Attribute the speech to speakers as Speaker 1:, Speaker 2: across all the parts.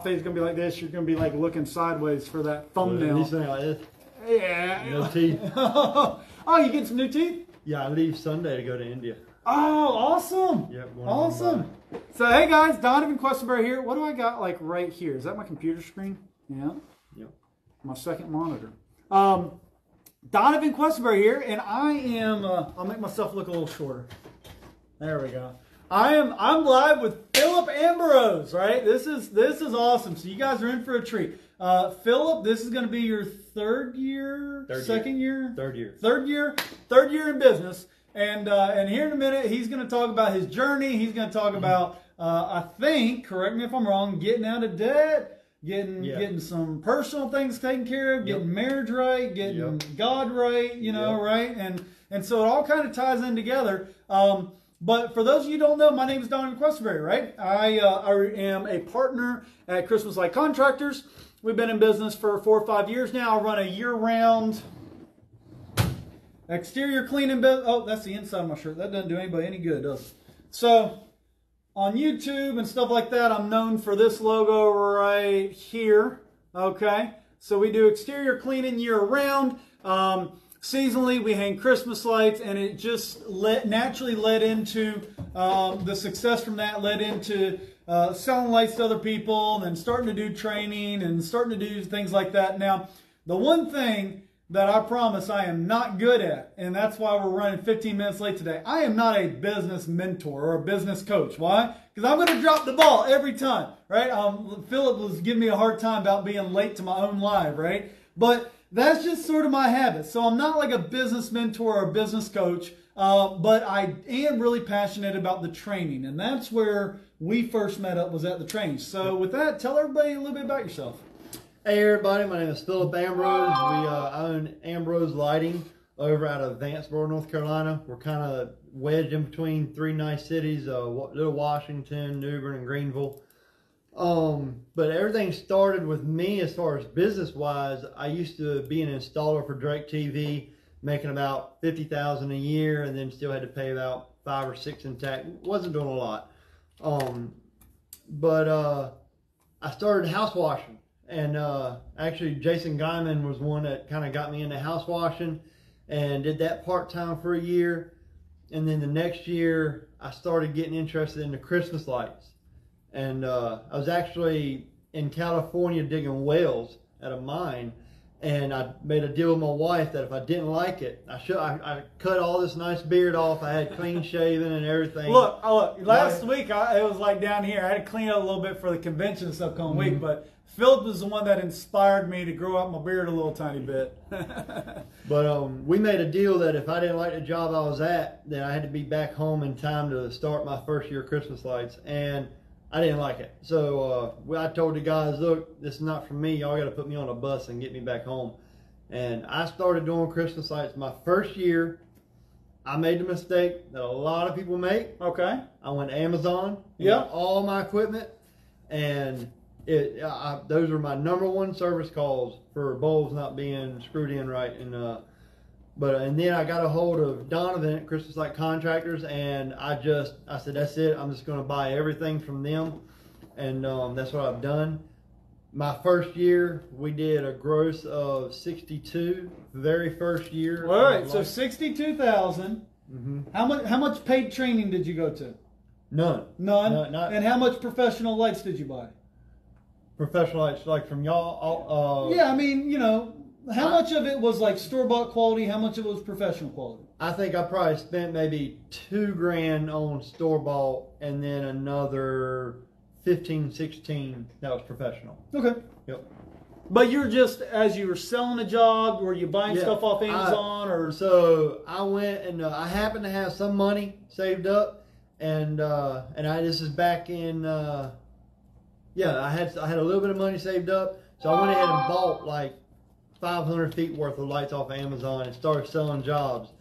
Speaker 1: face is gonna be like this. You're gonna be like looking sideways for that thumbnail.
Speaker 2: Well, at least like this.
Speaker 1: Yeah.
Speaker 2: No teeth.
Speaker 1: Oh, you getting some new teeth?
Speaker 2: Yeah, I leave Sunday to go to India.
Speaker 1: Oh, awesome.
Speaker 2: Yep.
Speaker 1: Awesome. So, hey guys, Donovan Questenberry here. What do I got like right here? Is that my computer screen? Yeah.
Speaker 2: Yep.
Speaker 1: My second monitor. Donovan Questenberry here, and I am, I'll make myself look a little shorter. There we go. I'm live with Philip Ambrose, right? This is awesome. So you guys are in for a treat. Philip, this is going to be your third year in business. And here in a minute, he's going to talk about his journey. He's going to talk about, I think, correct me if I'm wrong, getting out of debt, getting some personal things taken care of, getting marriage right, getting God right, you know, right? And so it all kind of ties in together. But for those of you who don't know, my name is Donovan Questenberry, right? I am a partner at Christmas Light Contractors. We've been in business for 4 or 5 years now. I run a year-round exterior cleaning business. Oh, that's the inside of my shirt. That doesn't do anybody any good, does it? So on YouTube and stuff like that, I'm known for this logo right here. Okay, so we do exterior cleaning year-round. Seasonally, we hang Christmas lights, and it just naturally led into the success from that led into selling lights to other people, and then starting to do training and starting to do things like that. Now, the one thing that I promise I am not good at, and that's why we're running 15 minutes late today, I am not a business mentor or a business coach. Why? Because I'm going to drop the ball every time, right? Philip was giving me a hard time about being late to my own live, right? But that's just sort of my habit. So I'm not like a business mentor or a business coach, but I am really passionate about the training. And that's where we first met up, was at the training. So with that, tell everybody a little bit about yourself.
Speaker 2: Hey everybody, my name is Philip Ambrose. We own Ambrose Lighting over out of Vanceboro, North Carolina. We're kind of wedged in between 3 nice cities, Little Washington, New Bern, and Greenville. But everything started with me as far as business-wise. I used to be an installer for DirecTV, making about $50,000 a year, and then still had to pay about 5 or 6 in tax. Wasn't doing a lot. But I started house washing, and actually Jason Guyman was one that kind of got me into house washing, and did that part-time for a year. And then the next year, I started getting interested in the Christmas lights. And I was actually in California digging wells at a mine, and I made a deal with my wife that if I didn't like it, I cut all this nice beard off. I had clean shaven and everything.
Speaker 1: Look, last week it was like down here. I had to clean it a little bit for the convention this upcoming week, but Philip was the one that inspired me to grow out my beard a little tiny bit.
Speaker 2: But we made a deal that if I didn't like the job I was at, then I had to be back home in time to start my first year of Christmas lights. And I didn't like it. So I told the guys, look, this is not for me. Y'all got to put me on a bus and get me back home. And I started doing Christmas lights my first year. I made the mistake that a lot of people make.
Speaker 1: Okay.
Speaker 2: I went to Amazon, got all my equipment, and those are my #1 service calls for bulbs not being screwed in right. And then I got a hold of Donovan at Christmas Light Contractors, and I said, that's it. I'm just going to buy everything from them, and that's what I've done. My first year, we did a gross of 62. Very first year.
Speaker 1: All right, so 62,000. How much paid training did you go to?
Speaker 2: None.
Speaker 1: None. And how much professional lights did you buy?
Speaker 2: Professional lights, like from y'all?
Speaker 1: Yeah, I mean, you know. How much of it was like store-bought quality? How much of it was professional quality?
Speaker 2: I think I probably spent maybe $2,000 on store-bought, and then another 15, 16 that was professional.
Speaker 1: Okay.
Speaker 2: Yep.
Speaker 1: But you're just, as you were selling a job, were you buying stuff off Amazon or? So
Speaker 2: I went and I happened to have some money saved up, and this is back in I had a little bit of money saved up, so I went ahead and bought like 500 feet worth of lights off Amazon and started selling jobs.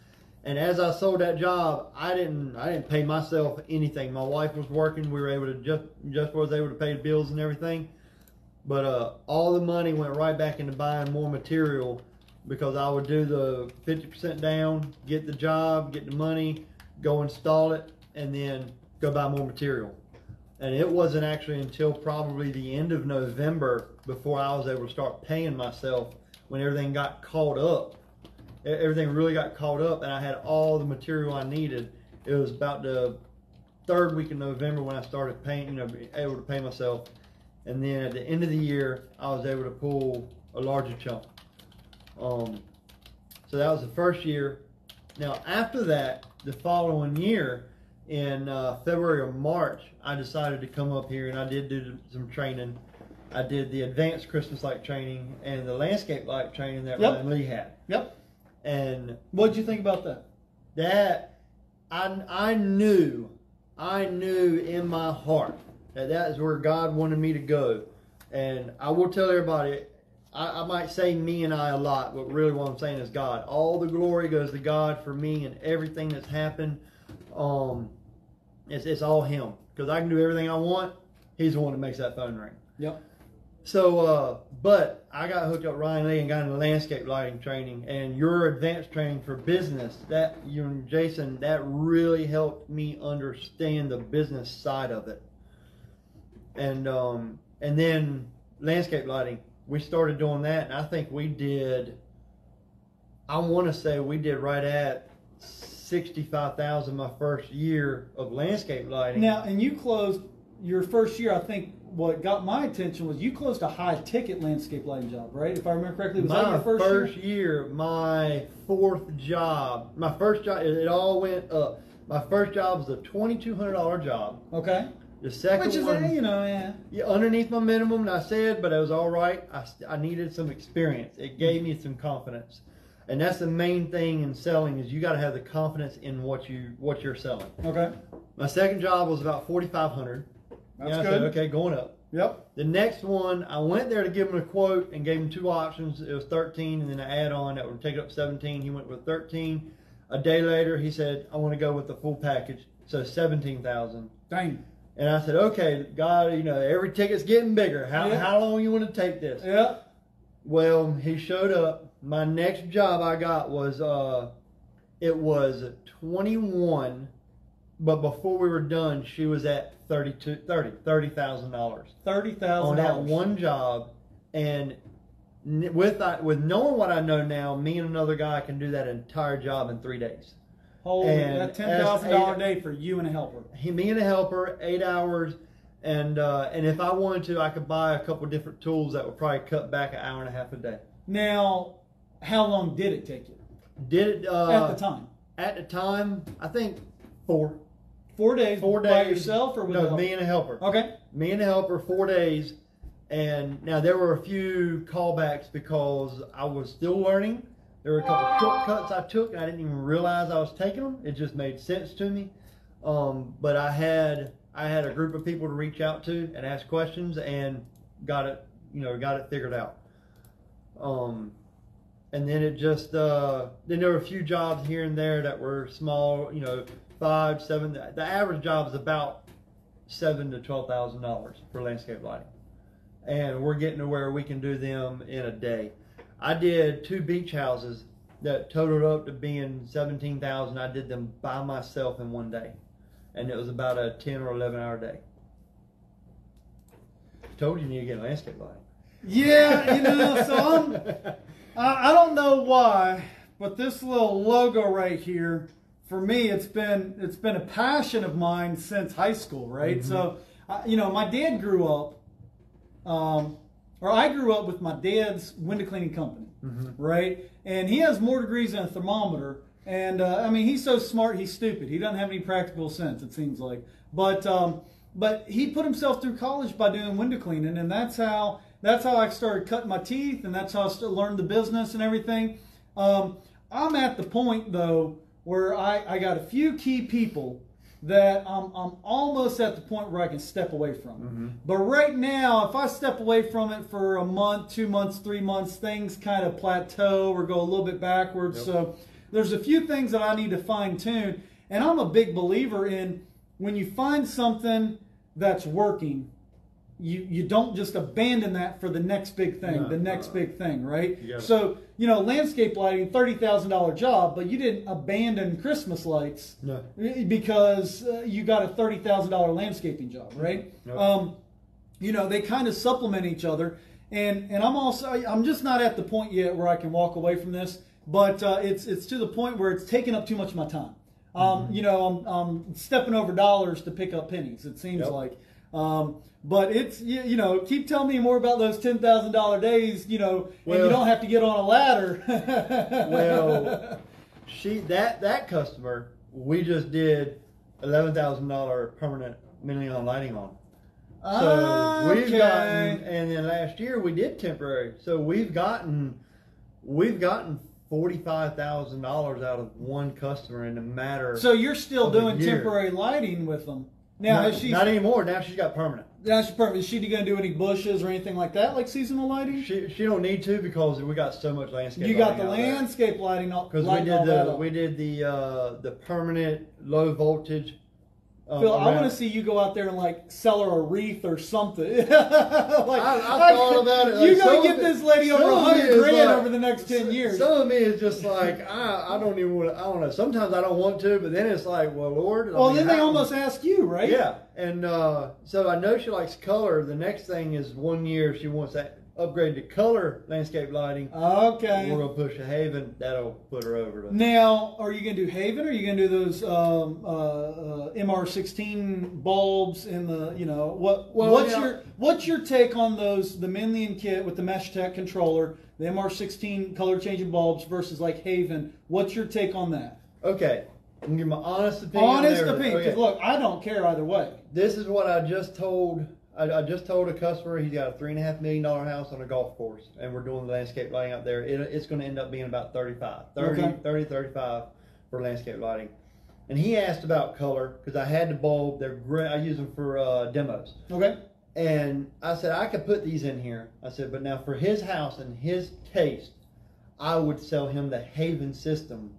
Speaker 2: And as I sold that job, I didn't pay myself anything. My wife was working. We were able to just was able to pay the bills and everything. But all the money went right back into buying more material, because I would do the 50% down, get the job, get the money, go install it, and then go buy more material. And it wasn't actually until probably the end of November before I was able to start paying myself, when everything got caught up. Everything really got caught up, and I had all the material I needed. It was about the third week of November when I started paying, able to pay myself. And then at the end of the year, I was able to pull a larger chunk. So that was the first year. Now after that, the following year, in February or March, I decided to come up here, and I did do some training. I did the advanced Christmas light training and the landscape light training that Ryan Lee had.
Speaker 1: Yep.
Speaker 2: And
Speaker 1: what did you think about that?
Speaker 2: That I knew in my heart that is where God wanted me to go. And I will tell everybody, I might say me and I a lot, but really what I'm saying is God. All the glory goes to God for me and everything that's happened. It's all Him, because I can do everything I want. He's the one that makes that phone ring.
Speaker 1: Yep.
Speaker 2: So, but I got hooked up with Ryan Lee and got into landscape lighting training, and your advanced training for business, that you and Jason, that really helped me understand the business side of it. And then landscape lighting, we started doing that, and I think we did, I want to say we did right at $65,000 my first year of landscape lighting.
Speaker 1: Now, and you closed your first year, I think what got my attention was you closed a high ticket landscape lighting job, right? If I remember correctly, was that your first year?
Speaker 2: My fourth job, my first job, it all went up. My first job was a $2,200 job.
Speaker 1: Okay.
Speaker 2: The second
Speaker 1: Which is,
Speaker 2: one, yeah, underneath my minimum, and I said, but it was all right. I needed some experience. It gave me some confidence. And that's the main thing in selling, is you got to have the confidence in what you're selling.
Speaker 1: Okay.
Speaker 2: My second job was about $4,500.
Speaker 1: That's
Speaker 2: good. I said, okay, going up.
Speaker 1: Yep.
Speaker 2: The next one, I went there to give him a quote and gave him two options. It was 13 and then an add-on that would take it up 17. He went with 13. A day later, he said, I want to go with the full package. So 17,000.
Speaker 1: Dang.
Speaker 2: And I said, okay, God, every ticket's getting bigger. How long you want to take this?
Speaker 1: Yeah.
Speaker 2: Well, he showed up. My next job I got was, it was 21, but before we were done, she was at $30,000.
Speaker 1: $30,000
Speaker 2: on that one job. And with knowing what I know now, me and another guy can do that entire job in 3 days.
Speaker 1: Holy, that $10,000 day for you and a helper.
Speaker 2: Me and a helper, 8 hours. And if I wanted to, I could buy a couple different tools that would probably cut back an hour and a half a day.
Speaker 1: Now, how long did it take you?
Speaker 2: Did it
Speaker 1: at the time?
Speaker 2: At the time, I think 4.
Speaker 1: 4 days.
Speaker 2: 4 days.
Speaker 1: By yourself or with a helper?
Speaker 2: Me and a helper.
Speaker 1: Okay.
Speaker 2: Me and a helper, 4 days. And now there were a few callbacks because I was still learning. There were a couple shortcuts I took, and I didn't even realize I was taking them. It just made sense to me. But I had a group of people to reach out to and ask questions, and got it figured out. And then it just then there were a few jobs here and there that were small, $5, $7. The average job is about $7,000 to $12,000 for landscape lighting, and we're getting to where we can do them in a day. I did 2 beach houses that totaled up to being $17,000. I did them by myself in 1 day, and it was about a 10 or 11 hour day. Told you need to get landscape lighting.
Speaker 1: Yeah, so I don't know why, but this little logo right here, for me, it's been a passion of mine since high school, right? Mm-hmm. So, my dad grew up, or I grew up with my dad's window cleaning company, mm-hmm. right? And he has more degrees than a thermometer. And he's so smart, he's stupid. He doesn't have any practical sense, it seems like. But he put himself through college by doing window cleaning, and that's how I started cutting my teeth, and that's how I learned the business and everything. I'm at the point though where I got a few key people that I'm almost at the point where I can step away from. Mm-hmm. But right now, if I step away from it for a month, 2 months, 3 months, things kind of plateau or go a little bit backwards. Yep. So there's a few things that I need to fine tune. And I'm a big believer in when you find something that's working, you don't just abandon that for the next big thing, big thing, right? So, landscape lighting, $30,000 job, but you didn't abandon Christmas lights because you got a $30,000 landscaping job, right? They kind of supplement each other. And I'm just not at the point yet where I can walk away from this, but it's to the point where it's taking up too much of my time. I'm stepping over dollars to pick up pennies, it seems like. But it's, keep telling me more about those $10,000 days, and you don't have to get on a ladder.
Speaker 2: Well, that customer, we just did $11,000 permanent million lighting on. So we've gotten, and then last year we did temporary. So we've gotten $45,000 out of one customer in a matter.
Speaker 1: So you're still doing temporary lighting with them now?
Speaker 2: Not anymore. Now she's got permanent.
Speaker 1: Now she's permanent. Is she going to do any bushes or anything like that, like seasonal lighting?
Speaker 2: She don't need to because we got so much landscape.
Speaker 1: You got the landscape lighting
Speaker 2: because we did the permanent low voltage.
Speaker 1: Phil, I want to see you go out there and sell her a wreath or something.
Speaker 2: I thought about it.
Speaker 1: You're going to get this lady over $100,000 over the next 10 years.
Speaker 2: Some of me is just I don't even want to. I don't know. Sometimes I don't want to, but then it's like, well, Lord.
Speaker 1: Well, then they almost ask you, right?
Speaker 2: Yeah, and so I know she likes color. The next thing is 1 year she wants that upgrade to color landscape lighting.
Speaker 1: Okay.
Speaker 2: We're going to push a Haven. That'll put her over.
Speaker 1: Now, are you going to do Haven, or are you going to do those MR16 bulbs in the, what's your take on those, the Minlian kit with the Mesh Tech controller, the MR16 color changing bulbs versus Haven? What's your take on that?
Speaker 2: Okay. I'm going to give my honest opinion.
Speaker 1: Because look, I don't care either way.
Speaker 2: This is what I just told. I just told a customer he's got a $3.5 million house on a golf course, and we're doing the landscape lighting out there. It's going to end up being about 35 for landscape lighting. And he asked about color because I had the bulb. They're great. I use them for demos.
Speaker 1: Okay.
Speaker 2: And I said I could put these in here. I said, but now for his house and his taste, I would sell him the Haven system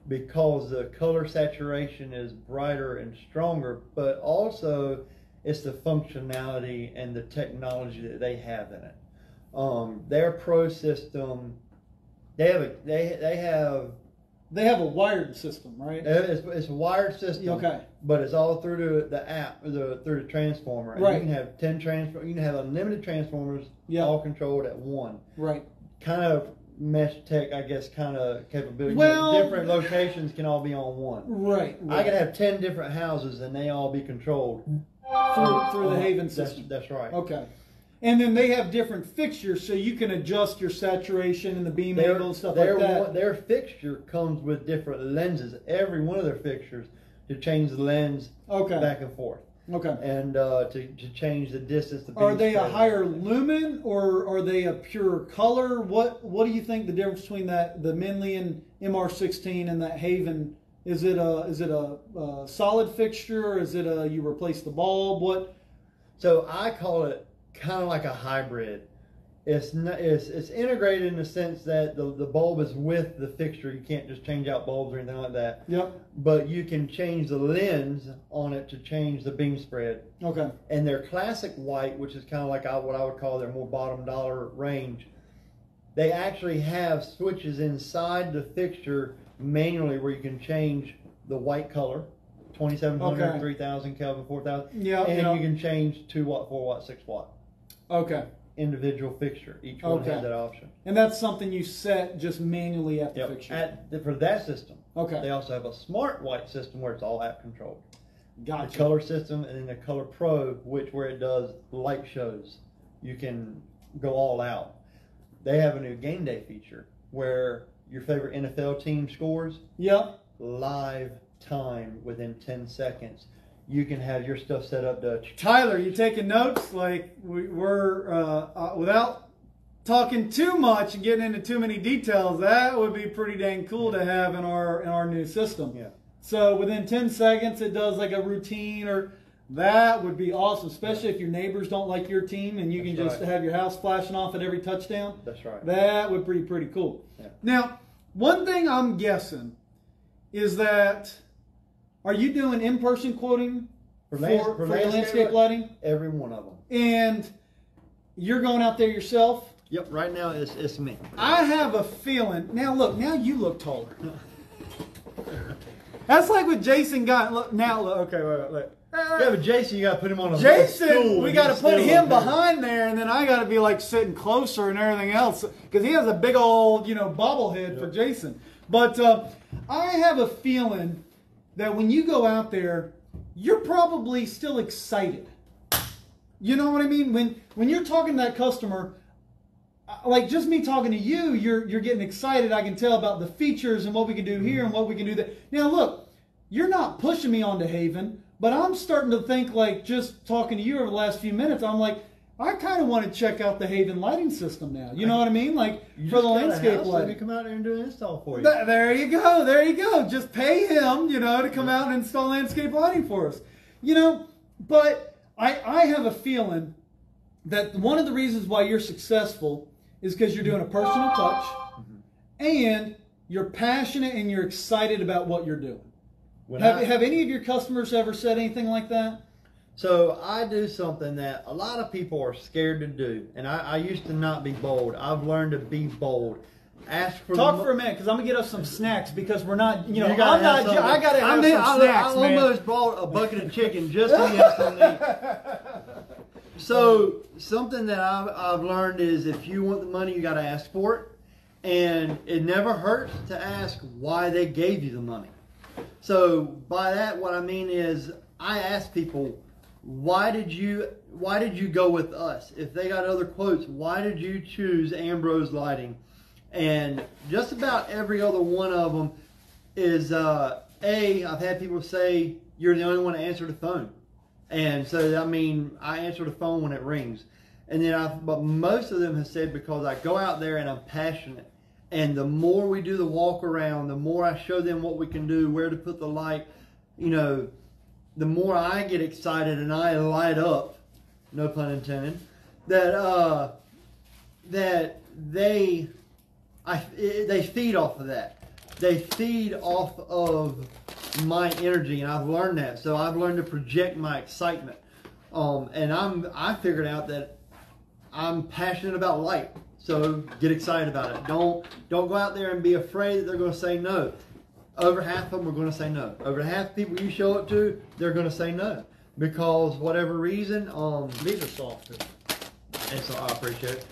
Speaker 2: because the color saturation is brighter and stronger, but also it's the functionality and the technology that they have in it. Their Pro system, they have a
Speaker 1: wired system, right?
Speaker 2: It's a wired system.
Speaker 1: Okay.
Speaker 2: But it's all through the app, through the transformer. And
Speaker 1: right.
Speaker 2: You can have 10 transformers. You can have unlimited transformers, all controlled at one.
Speaker 1: Right.
Speaker 2: Kind of Mesh Tech, I guess, kind of capability.
Speaker 1: Well,
Speaker 2: different locations can all be on one.
Speaker 1: Right.
Speaker 2: I could have 10 different houses and they all be controlled
Speaker 1: through the Haven system.
Speaker 2: That's right.
Speaker 1: Okay. And then they have different fixtures, so you can adjust your saturation and the beam angle and stuff like that.
Speaker 2: Their fixture comes with different lenses. Every one of their fixtures to change the lens back and forth.
Speaker 1: Okay.
Speaker 2: And to change the distance.
Speaker 1: Are they a higher lumen or are they a pure color? What do you think the difference between the Minlian MR16 and that Haven? Is it a solid fixture, or is it you replace the bulb? What?
Speaker 2: So I call it kind of like a hybrid. It's integrated in the sense that the bulb is with the fixture. You can't just change out bulbs or anything like that.
Speaker 1: Yep.
Speaker 2: But you can change the lens on it to change the beam spread.
Speaker 1: Okay.
Speaker 2: And their classic white, which is kind of like what I would call their more bottom dollar range, they actually have switches inside the fixture manually where you can change the white color, 2700, 3000 Kelvin, 4000.
Speaker 1: Yeah.
Speaker 2: And you can change 2 watt, 4 watt, 6 watt.
Speaker 1: Okay.
Speaker 2: Individual fixture. Each one has that option.
Speaker 1: And that's something you set just manually at the fixture?
Speaker 2: For that system.
Speaker 1: Okay.
Speaker 2: They also have a smart white system where it's all app controlled.
Speaker 1: Gotcha.
Speaker 2: The color system, and then the Color Pro, where it does light shows. You can go all out. They have a new game day feature where your favorite NFL team scores.
Speaker 1: Yep.
Speaker 2: Live time within 10 seconds. You can have your stuff set up to...
Speaker 1: Tyler, you taking notes? Like, we're, without talking too much and getting into too many details, that would be pretty dang cool to have in our new system.
Speaker 2: Yeah.
Speaker 1: So within 10 seconds, it does like a routine, or that would be awesome, especially if your neighbors don't like your team and you can just have your house flashing off at every touchdown.
Speaker 2: That's right.
Speaker 1: That would be pretty cool.
Speaker 2: Yeah.
Speaker 1: Now, one thing I'm guessing is that... Are you doing in-person quoting for landscape lighting?
Speaker 2: Every one of them.
Speaker 1: and you're going out there yourself.
Speaker 2: Yep, right now it's me.
Speaker 1: I have a feeling. Now look, now you look taller. That's like what Jason got. Look, now look. Okay, wait.
Speaker 2: Yeah, but Jason, you got to put him on a
Speaker 1: Jason,
Speaker 2: stool.
Speaker 1: we got to put him behind there, and then I got to be like sitting closer and everything else because he has a big old, bobblehead for Jason. But I have a feeling that when you go out there, you're probably still excited. You know what I mean? When you're talking to that customer, like just me talking to you, you're getting excited. I can tell about the features and what we can do here and what we can do there. Now look, you're not pushing me onto Haven, but I'm starting to think like just talking to you over the last few minutes, I'm like, I kind of want to check out the Haven lighting system now. You know what I mean? Like for the landscape lighting.
Speaker 2: Let me come out there and do an install for you.
Speaker 1: There you go. There you go. Just pay him, to come out and install landscape lighting for us. But I have a feeling that one of the reasons why you're successful is because you're doing a personal touch and you're passionate and you're excited about what you're doing. Have any of your customers ever said anything like that?
Speaker 2: So I do something that a lot of people are scared to do, and I used to not be bold. I've learned to be bold. Ask for
Speaker 1: Talk for a minute, because I'm gonna get us some snacks because we're not, I gotta have some snacks,
Speaker 2: I almost bought a bucket of chicken just to get some meat. So something that I've learned is if you want the money, you got to ask for it, and it never hurts to ask why they gave you the money. So by that, what I mean is I ask people, why did you go with us? If they got other quotes, why did you choose Ambrose Lighting? And just about every other one of them is I've had people say you're the only one to answer the phone. And so, I answer the phone when it rings. And then but most of them have said because I go out there and I'm passionate. And the more we do the walk around, the more I show them what we can do, where to put the light, the more I get excited and I light up, no pun intended, that they feed off of that. They feed off of my energy, and I've learned that. So I've learned to project my excitement, and I figured out that I'm passionate about light. So get excited about it. Don't go out there and be afraid that they're going to say no. Over half of them are going to say no. Over half the people you show up to, they're going to say no because whatever reason.
Speaker 1: These are soft too.
Speaker 2: And so I appreciate it.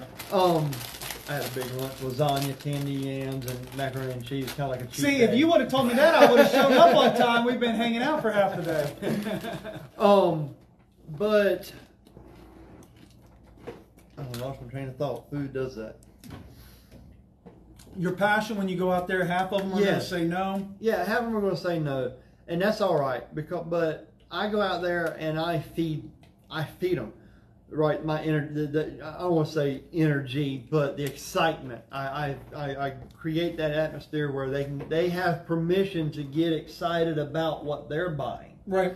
Speaker 2: I had a big lunch, lasagna, candy yams, and macaroni and cheese, kind of like a cheese
Speaker 1: See,
Speaker 2: bag.
Speaker 1: if you would have told me that, I would have shown up on time. We've been hanging out for half the day.
Speaker 2: But I lost my train of thought. Food does that.
Speaker 1: Your passion when you go out there, half of them are going to say no.
Speaker 2: Yeah, half of them are going to say no, and that's all right. But I go out there and I feed them. Right, my energy. I don't want to say energy, but the excitement. I create that atmosphere where they have permission to get excited about what they're buying.
Speaker 1: Right.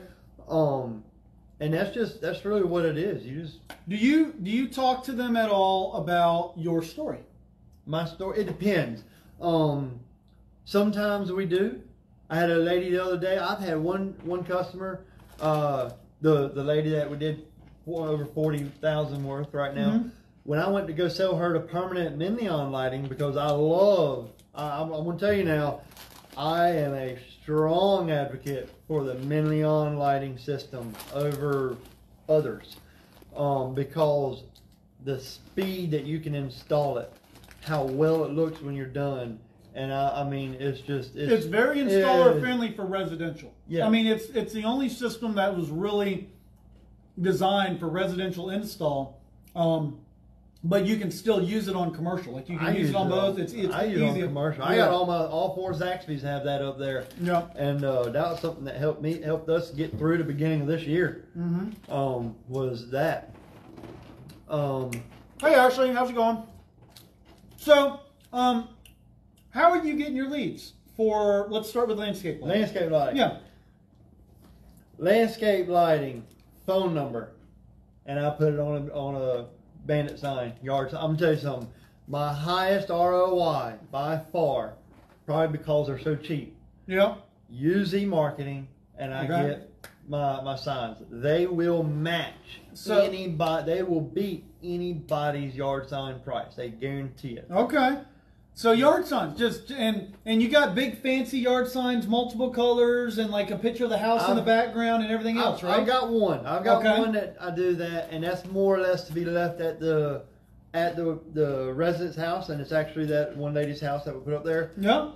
Speaker 2: And that's really what it is.
Speaker 1: Do you talk to them at all about your story?
Speaker 2: My story. It depends. Sometimes we do. I had a lady the other day. I've had one customer. The lady that we did over 40,000 worth right now. Mm-hmm. When I went to go sell her the permanent neon lighting because I'm going to tell you now, I am a strong advocate for the neon lighting system over others because the speed that you can install it, how well it looks when you're done, and it's very installer friendly for residential. Yeah, it's the only system that was really designed for residential install, but you can still use it on commercial. Like you can use it on both. It's easy on commercial. Yeah. I got all four Zaxby's have that up there.
Speaker 1: Yeah,
Speaker 2: and that was something that helped us get through the beginning of this year.
Speaker 1: Mm-hmm.
Speaker 2: Was that?
Speaker 1: Hey Ashley, how's it going? So, how are you getting your leads for? Let's start with landscape lighting.
Speaker 2: Landscape lighting.
Speaker 1: Yeah.
Speaker 2: Landscape lighting. Phone number, and I put it on a bandit sign, yard sign. I'm gonna tell you something. My highest ROI by far, probably because they're so cheap.
Speaker 1: Yeah.
Speaker 2: Use e-marketing, and I get my signs. They will match anybody. They will beat anybody's yard sign price. They guarantee it.
Speaker 1: Okay. So yard signs, and you got big fancy yard signs, multiple colors, and like a picture of the house in the background and everything else, right?
Speaker 2: I've got one. I've got one that I do that, and that's more or less to be left at the resident's house, and it's actually that one lady's house that we put up there.
Speaker 1: Yeah.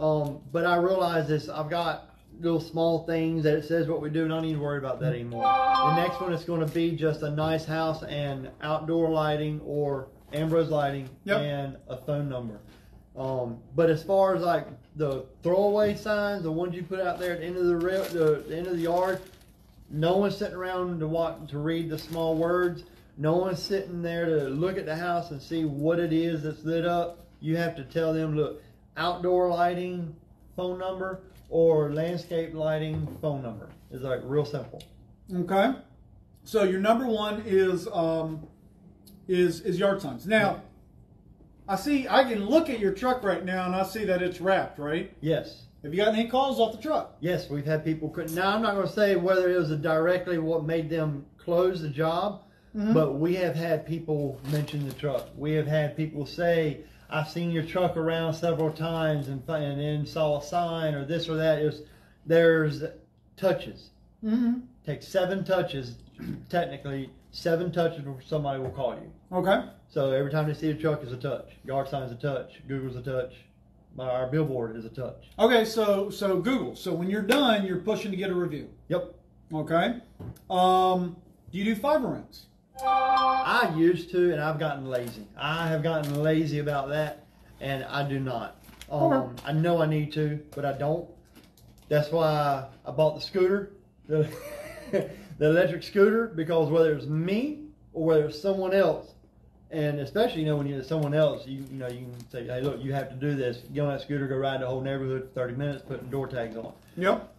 Speaker 2: But I realize this. I've got little small things that it says what we do, and I don't need to worry about that anymore. The next one is going to be just a nice house and outdoor lighting or Ambrose lighting and a phone number. But as far as like the throwaway signs, the ones you put out there at the end of the end of the yard, no one's sitting around to read the small words. No one's sitting there to look at the house and see what it is that's lit up. You have to tell them, look, outdoor lighting phone number or landscape lighting phone number. It's like real simple.
Speaker 1: Okay. So your number one is yard signs. Now, I can look at your truck right now and I see that it's wrapped, right?
Speaker 2: Yes.
Speaker 1: Have you gotten any calls off the truck?
Speaker 2: Yes, we've had people. Now, I'm not going to say whether it was directly what made them close the job, but we have had people mention the truck. We have had people say, I've seen your truck around several times and then saw a sign or this or that. There's touches. Takes 7 touches, technically, 7 touches before somebody will call you.
Speaker 1: Okay.
Speaker 2: So every time they see a truck is a touch. Yard sign's a touch. Google's a touch. Our billboard is a touch.
Speaker 1: Okay, so Google. So when you're done, you're pushing to get a review.
Speaker 2: Yep.
Speaker 1: Okay. Do you do fiber rounds?
Speaker 2: I used to, and I've gotten lazy. I have gotten lazy about that, and I do not. I know I need to, but I don't. That's why I bought the scooter, the electric scooter, because whether it's me or whether it's someone else, and especially, when you're someone else, you can say, hey, look, you have to do this. Get on that scooter, go ride the whole neighborhood for 30 minutes, putting door tags on.
Speaker 1: Yep.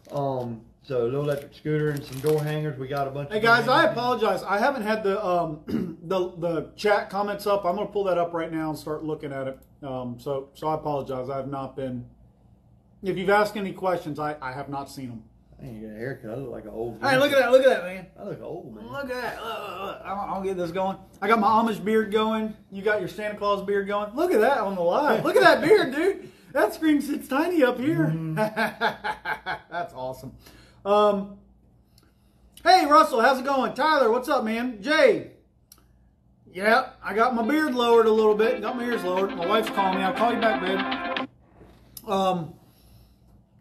Speaker 2: So a little electric scooter and some door hangers. We got a bunch.
Speaker 1: Hey guys, I apologize. I haven't had the chat comments up. I'm going to pull that up right now and start looking at it. So I apologize. I have not been. If you've asked any questions, I have not seen them.
Speaker 2: I ain't got a haircut. I look like an old man.
Speaker 1: Hey, look at that! Look at that, man!
Speaker 2: I look old, man.
Speaker 1: Look at that! I'll get this going. I got my Amish beard going. You got your Santa Claus beard going. Look at that on the live. Look at that beard, dude. That screen sits tiny up here. That's awesome. Hey, Russell, how's it going? Tyler, what's up, man? Jay. Yeah, I got my beard lowered a little bit. Got my ears lowered. My wife's calling me. I'll call you back, babe.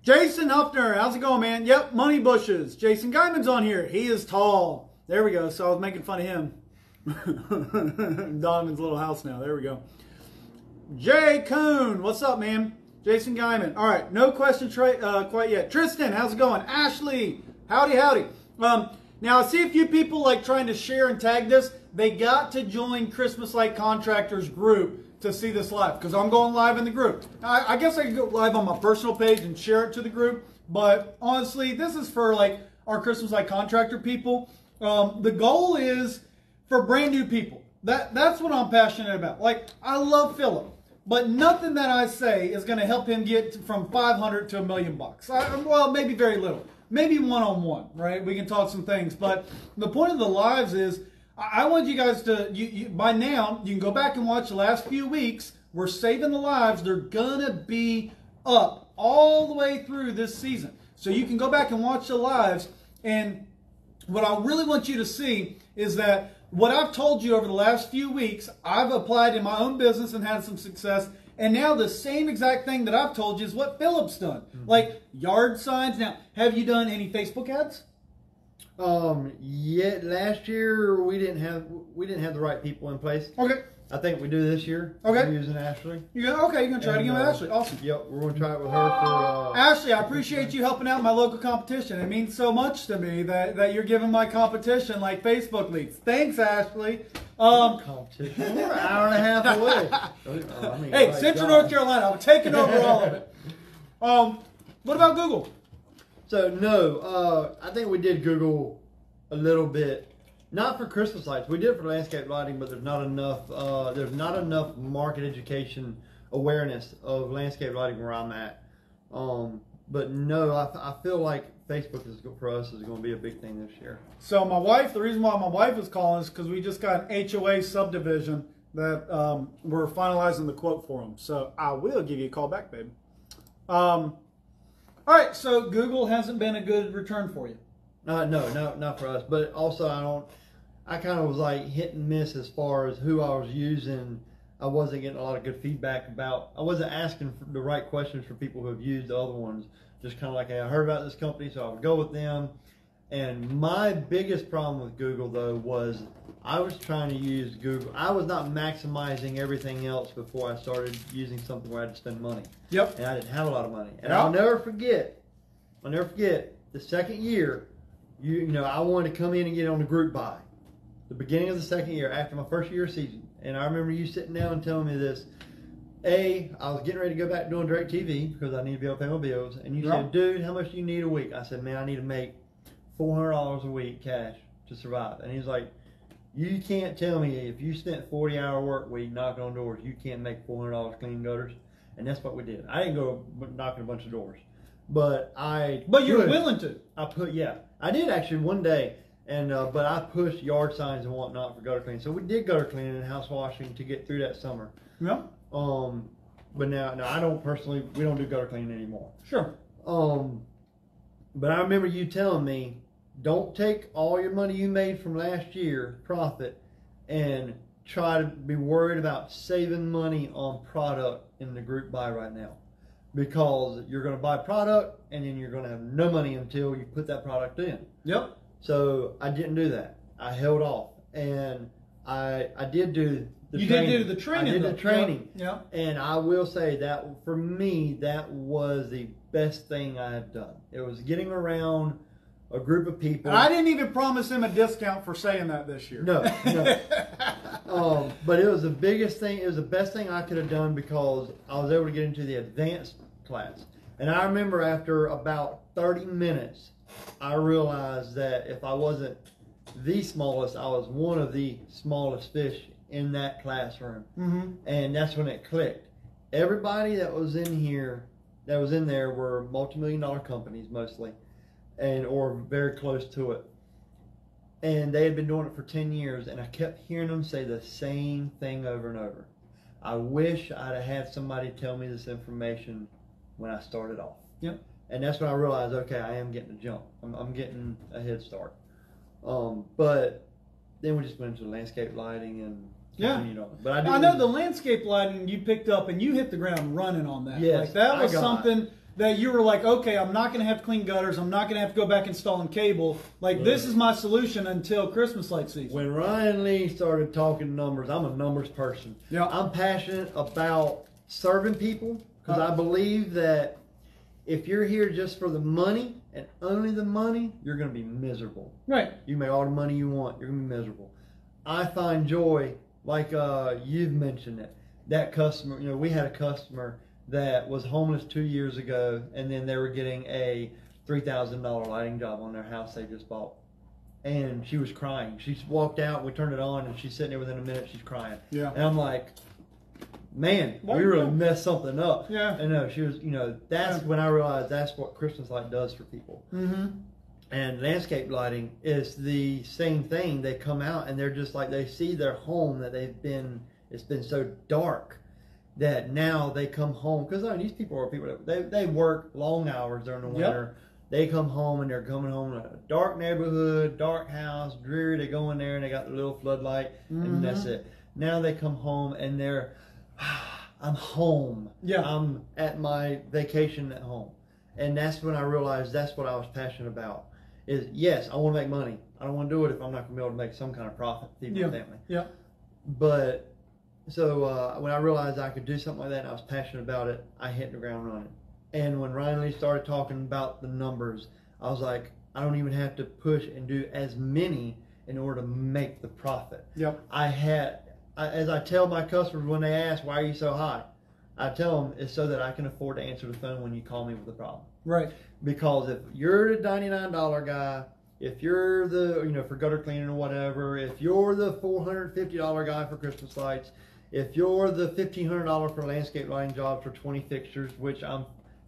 Speaker 1: Jason Huffner, how's it going, man? Yep, Money Bushes. Jason Guyman's on here. He is tall. There we go. So I was making fun of him. Donovan's little house now. There we go. Jay Coon, what's up, man? Jason Guyman. All right, no questions quite yet. Tristan, how's it going? Ashley, howdy, howdy. Now, I see a few people like trying to share and tag this. They got to join Christmas Light Contractors group to see this live, because I'm going live in the group. I guess I could go live on my personal page and share it to the group, but honestly, this is for like our Christmas Light Contractor people. The goal is for brand new people. That's what I'm passionate about. Like, I love Philip, but nothing that I say is going to help him get from 500 to $1 million bucks. Well, maybe very little. Maybe one-on-one, right? We can talk some things, but the point of the lives is I want you guys to, by now, you can go back and watch the last few weeks. We're saving the lives. They're going to be up all the way through this season. So you can go back and watch the lives. And what I really want you to see is that what I've told you over the last few weeks, I've applied in my own business and had some success. And now the same exact thing that I've told you is what Philip's done. Like yard signs. Now, have you done any Facebook ads?
Speaker 2: Yeah, last year we didn't have the right people in place.
Speaker 1: Okay.
Speaker 2: I think we do this year.
Speaker 1: Okay.
Speaker 2: We're using Ashley.
Speaker 1: You're gonna try it again with Ashley. Awesome.
Speaker 2: Yep, we're gonna try it with her for
Speaker 1: Ashley, I appreciate you helping out my local competition. It means so much to me that you're giving my competition like Facebook leads. Thanks, Ashley.
Speaker 2: Competition. We're an hour and a half away.
Speaker 1: Hey, Central North Carolina, I'm taking over all of it. What about Google?
Speaker 2: So no, I think we did Google a little bit. Not for Christmas lights. We did it for landscape lighting, but there's not enough. There's not enough market education awareness of landscape lighting where I'm at. But no, I feel like Facebook for us is going to be a big thing this year.
Speaker 1: So my wife, the reason why my wife is calling is because we just got an HOA subdivision that we're finalizing the quote for them. So I will give you a call back, baby. All right, so Google hasn't been a good return for you.
Speaker 2: No, not for us. But also, I kind of was like hit and miss as far as who I was using. I wasn't getting a lot of good feedback about. I wasn't asking for the right questions for people who have used the other ones. Just kind of like, hey, I heard about this company, so I would go with them. And my biggest problem with Google, though, was I was trying to use Google. I was not maximizing everything else before I started using something where I had to spend money.
Speaker 1: Yep.
Speaker 2: And I didn't have a lot of money. And
Speaker 1: Yep.
Speaker 2: I'll never forget the second year, you know, I wanted to come in and get on the group buy. The beginning of the second year, after my first year of season. And I remember you sitting down and telling me this. I was getting ready to go back doing direct TV because I need to be able to pay my bills. And you said, dude, how much do you need a week? I said, man, I need to make $400 a week cash to survive. And he's like, you can't tell me if you spent 40-hour work week knocking on doors, you can't make $400 cleaning gutters. And that's what we did. I didn't go knocking a bunch of doors. But
Speaker 1: you were willing to.
Speaker 2: I did actually one day. And but I pushed yard signs and whatnot for gutter cleaning. So we did gutter cleaning and house washing to get through that summer.
Speaker 1: Yeah.
Speaker 2: But now I don't personally. We don't do gutter cleaning anymore.
Speaker 1: Sure.
Speaker 2: But I remember you telling me, don't take all your money you made from last year profit and try to be worried about saving money on product in the group buy right now, because you're going to buy product and then you're going to have no money until you put that product in.
Speaker 1: Yep.
Speaker 2: So I didn't do that. I held off, and I did do the
Speaker 1: you
Speaker 2: training.
Speaker 1: did do the training.
Speaker 2: I did the training.
Speaker 1: Yeah.
Speaker 2: And I will say that for me, that was the best thing I had done. It was getting around a group of people.
Speaker 1: I didn't even promise him a discount for saying that this year.
Speaker 2: No. But it was the biggest thing. It was the best thing I could have done because I was able to get into the advanced class. And I remember after about 30 minutes, I realized that if I wasn't the smallest, I was one of the smallest fish in that classroom.
Speaker 1: Mm-hmm.
Speaker 2: And that's when it clicked. Everybody that was in there were multi-million-dollar companies mostly, or very close to it. And they had been doing it for 10 years, and I kept hearing them say the same thing over and over. I wish I'd have had somebody tell me this information when I started off.
Speaker 1: Yep.
Speaker 2: And that's when I realized, okay, I am getting a jump. I'm getting a head start. But then we just went into landscape lighting and continued on. But
Speaker 1: I know the landscape lighting you picked up and you hit the ground running on that.
Speaker 2: Yes,
Speaker 1: like that was something that you were like, okay, I'm not going to have to clean gutters. I'm not going to have to go back installing cable. Like, this is my solution until Christmas light season.
Speaker 2: When Ryan Lee started talking numbers, I'm a numbers person.
Speaker 1: Yeah.
Speaker 2: I'm passionate about serving people because I believe that if you're here just for the money and only the money, you're going to be miserable.
Speaker 1: Right.
Speaker 2: You make all the money you want, you're going to be miserable. I find joy, like you've mentioned it. That customer, we had a customer that was homeless 2 years ago, and then they were getting a $3,000 lighting job on their house they just bought. And she was crying. She walked out, we turned it on, and she's sitting there within a minute, she's crying.
Speaker 1: Yeah.
Speaker 2: And I'm like, man, we really messed something up.
Speaker 1: Yeah.
Speaker 2: And no, she was, that's when I realized that's what Christmas light does for people.
Speaker 1: Mm-hmm.
Speaker 2: And landscape lighting is the same thing. They come out and they're just like, they see their home that it's been so dark that now they come home. Because these people are people that they work long hours during the winter. Yep. They come home and they're coming home in a dark neighborhood, dark house, dreary. They go in there and they got the little floodlight, and that's it. Now they come home and they're, I'm home. Yeah. I'm at my vacation at home. And that's when I realized that's what I was passionate about. Is yes, I want to make money. I don't want to do it if I'm not going to be able to make some kind of profit to feed my family. Yeah. But so when I realized I could do something like that and I was passionate about it, I hit the ground running. And when Ryan Lee started talking about the numbers, I was like, I don't even have to push and do as many in order to make the profit. Yep. As I tell my customers when they ask, why are you so high? I tell them it's so that I can afford to answer the phone when you call me with a problem. Right. Because if you're the $99 guy, if you're the, for gutter cleaning or whatever, if you're the $450 guy for Christmas lights, if you're the $1,500 for landscape lighting jobs for 20 fixtures, which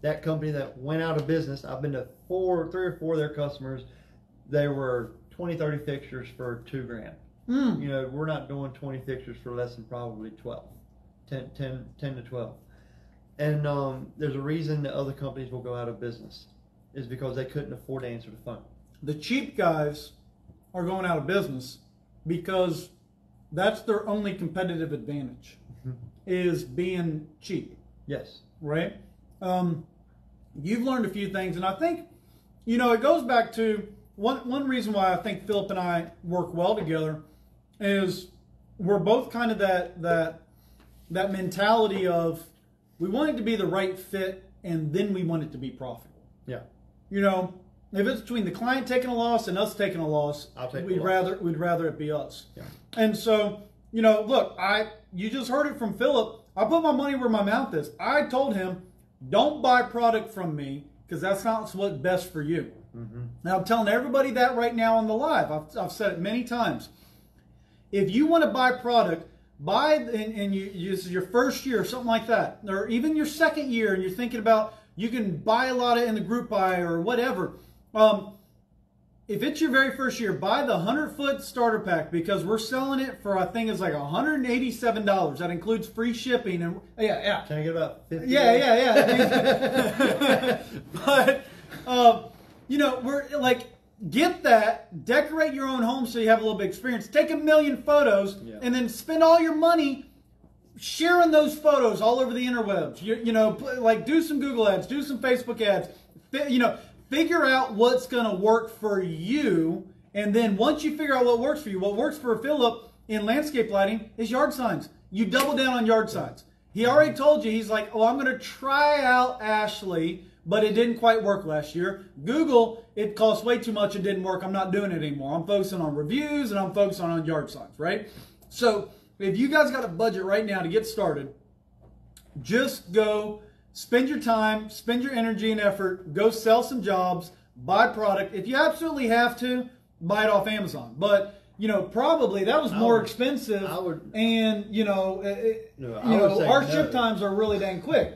Speaker 2: that company that went out of business, I've been to 3 or 4 of their customers. They were 20, 30 fixtures for $2,000. You know, we're not doing 20 fixtures for less than probably 10 to 12. And there's a reason that other companies will go out of business, is because they couldn't afford to answer the phone.
Speaker 1: The cheap guys are going out of business because that's their only competitive advantage, is being cheap.
Speaker 2: Yes.
Speaker 1: Right? You've learned a few things, and I think, you know, it goes back to one reason why I think Philip and I work well together is we're both kind of that mentality of we want it to be the right fit, and then we want it to be profitable.
Speaker 2: Yeah.
Speaker 1: You know, if it's between the client taking a loss and us taking a loss, we'd rather it be us.
Speaker 2: Yeah.
Speaker 1: And so, you know, look, you just heard it from Philip. I put my money where my mouth is. I told him, don't buy product from me because that's not what's best for you. Now, I'm telling everybody that right now on the live. I've said it many times. If you want to buy product, and this is your first year or something like that, or even your second year, and you're thinking about you can buy a lot of in the group buy or whatever. If it's your very first year, buy the 100-foot starter pack because we're selling it for, I think it's like $187. That includes free shipping and yeah.
Speaker 2: Can I get about 50?
Speaker 1: Yeah. But you know, we're like, get that, decorate your own home so you have a little bit of experience. Take 1 million photos and then spend all your money sharing those photos all over the interwebs. You know, like do some Google ads, do some Facebook ads. You know, figure out what's going to work for you. And then once you figure out what works for you, what works for Philip in landscape lighting is yard signs. You double down on yard signs. He already told you, he's like, oh, I'm going to try out Ashley, but it didn't quite work last year. Google, it cost way too much and didn't work. I'm not doing it anymore. I'm focusing on reviews and I'm focusing on yard signs, right? So if you guys got a budget right now to get started, just go spend your time, spend your energy and effort, go sell some jobs, buy product. If you absolutely have to, buy it off Amazon. But, you know, probably that was more expensive. And, you know, our ship times are really dang quick.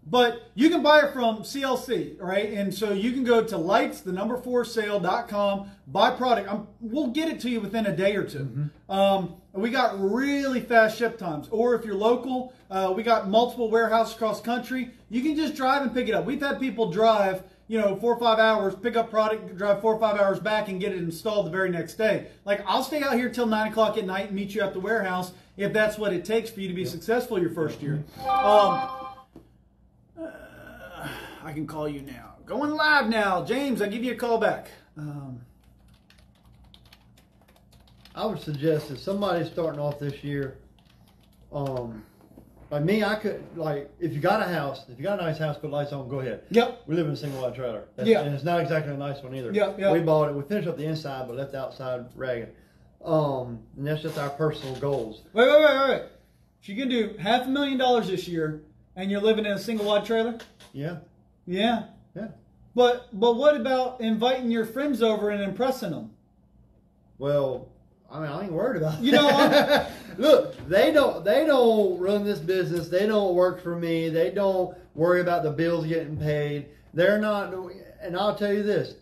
Speaker 1: But you can buy it from CLC, right? And so you can go to lights4sale.com, buy product. We'll get it to you within a day or two. We got really fast ship times. Or if you're local, we got multiple warehouses across the country. You can just drive and pick it up. We've had people drive, you know, 4 or 5 hours, pick up product, drive 4 or 5 hours back and get it installed the very next day. Like, I'll stay out here till 9 o'clock at night and meet you at the warehouse if that's what it takes for you to be successful your first year. I can call you now. Going live now. James, I'll give you a call back.
Speaker 2: I would suggest if somebody's starting off this year, like me, I could, like, if you got a house, if you got a nice house, put lights on, go ahead.
Speaker 1: Yep.
Speaker 2: We live in a single wide trailer. And it's not exactly a nice one either.
Speaker 1: Yep.
Speaker 2: We bought it. We finished up the inside, but left the outside ragged. And that's just our personal goals.
Speaker 1: Wait. So you can do $500,000 this year, and you're living in a single wide trailer?
Speaker 2: Yeah.
Speaker 1: Yeah. But what about inviting your friends over and impressing them?
Speaker 2: Well, I mean, I ain't worried about that.
Speaker 1: You know,
Speaker 2: look, they don't run this business. They don't work for me. They don't worry about the bills getting paid. They're not. And I'll tell you this: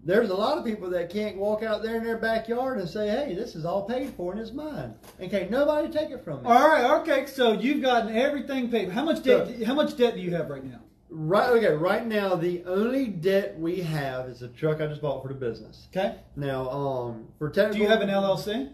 Speaker 2: there's a lot of people that can't walk out there in their backyard and say, "Hey, this is all paid for and it's mine," and can't nobody take it from me.
Speaker 1: All right, okay. So you've gotten everything paid. How much debt do you have right now?
Speaker 2: Right now, the only debt we have is a truck I just bought for the business.
Speaker 1: Okay.
Speaker 2: Now, for technical...
Speaker 1: Do you have an LLC?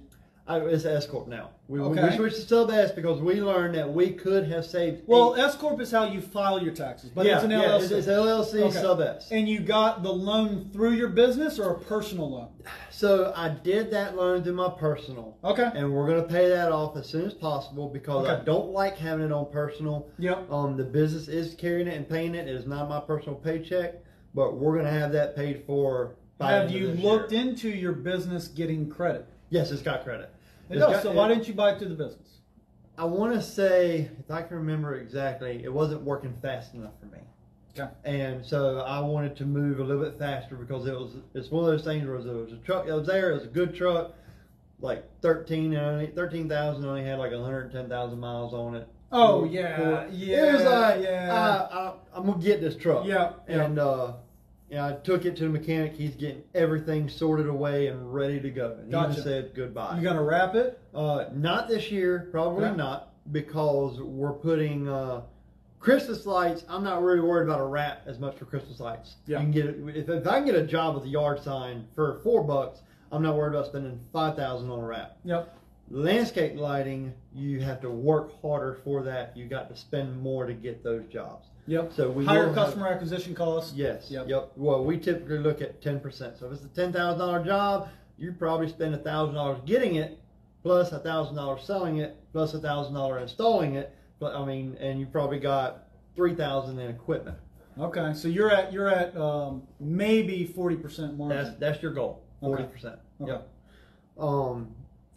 Speaker 2: It's an S Corp now. We switched to sub S because we learned that we could have saved...
Speaker 1: Well, S Corp is how you file your taxes, but it's an LLC.
Speaker 2: It's LLC sub S.
Speaker 1: And you got the loan through your business or a personal loan?
Speaker 2: So I did that loan through my personal.
Speaker 1: Okay.
Speaker 2: And we're going to pay that off as soon as possible because I don't like having it on personal.
Speaker 1: Yep.
Speaker 2: The business is carrying it and paying it. It is not my personal paycheck, but we're going to have that paid for by
Speaker 1: Have you looked into your business getting credit?
Speaker 2: Yes, it's got credit.
Speaker 1: It does. So why didn't you buy it through the business?
Speaker 2: I want to say, if I can remember exactly, it wasn't working fast enough for me.
Speaker 1: Okay.
Speaker 2: And so I wanted to move a little bit faster because it's one of those things where it was a truck that was there, it was a good truck, like 13,000 only had like 110,000 miles on it.
Speaker 1: Oh yeah.
Speaker 2: It was like, I'm gonna get this truck.
Speaker 1: Yeah.
Speaker 2: And I took it to the mechanic. He's getting everything sorted away and ready to go. And
Speaker 1: Gotcha.
Speaker 2: he just said goodbye.
Speaker 1: You gonna wrap it?
Speaker 2: Not this year, probably not, because we're putting Christmas lights. I'm not really worried about a wrap as much for Christmas lights.
Speaker 1: Yeah.
Speaker 2: You can get it, if I can get a job with a yard sign for $4, I'm not worried about spending $5,000 on a wrap.
Speaker 1: Yep.
Speaker 2: Landscape lighting, you have to work harder for that. You got to spend more to get those jobs.
Speaker 1: Yep.
Speaker 2: So we
Speaker 1: higher customer acquisition costs.
Speaker 2: Yes.
Speaker 1: Yep.
Speaker 2: Well, we typically look at 10%. So if it's a $10,000 job, you probably spend $1,000 getting it, plus $1,000 selling it, plus $1,000 installing it. But I mean, and you probably got $3,000 in equipment.
Speaker 1: Okay, so you're at maybe 40% margin.
Speaker 2: That's your goal. 40%.
Speaker 1: Okay.
Speaker 2: Yep.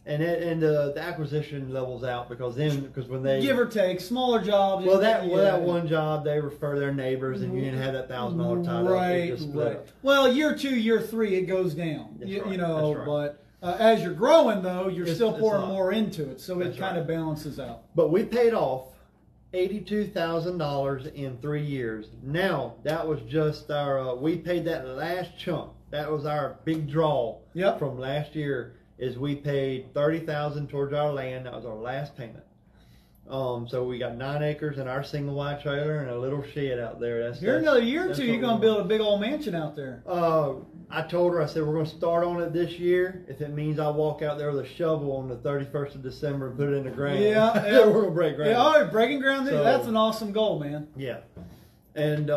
Speaker 2: And the acquisition levels out because when they
Speaker 1: give or take smaller jobs.
Speaker 2: Well, that one job they refer their neighbors, and you didn't have that $1,000 tied up.
Speaker 1: Right. Well, year 2, year 3, it goes down.
Speaker 2: That's
Speaker 1: You
Speaker 2: right.
Speaker 1: know,
Speaker 2: That's right.
Speaker 1: but as you're growing, though, you're still pouring
Speaker 2: not.
Speaker 1: more into it, so
Speaker 2: That's
Speaker 1: it kind of balances out.
Speaker 2: But we paid off $82,000 in 3 years. Now that was just our. We paid that last chunk. That was our big draw.
Speaker 1: Yep.
Speaker 2: From last year. Is we paid $30,000 towards our land. That was our last payment. So we got 9 acres in our single wide trailer and a little shed out there.
Speaker 1: Here another year or two, you're gonna build a big old mansion out there.
Speaker 2: I told her, I said, we're gonna start on it this year. If it means I walk out there with a shovel on the 31st of December and put it in the ground,
Speaker 1: Yeah.
Speaker 2: we're gonna break ground.
Speaker 1: Yeah, all right, breaking ground.
Speaker 2: So,
Speaker 1: that's an awesome goal, man.
Speaker 2: Yeah. And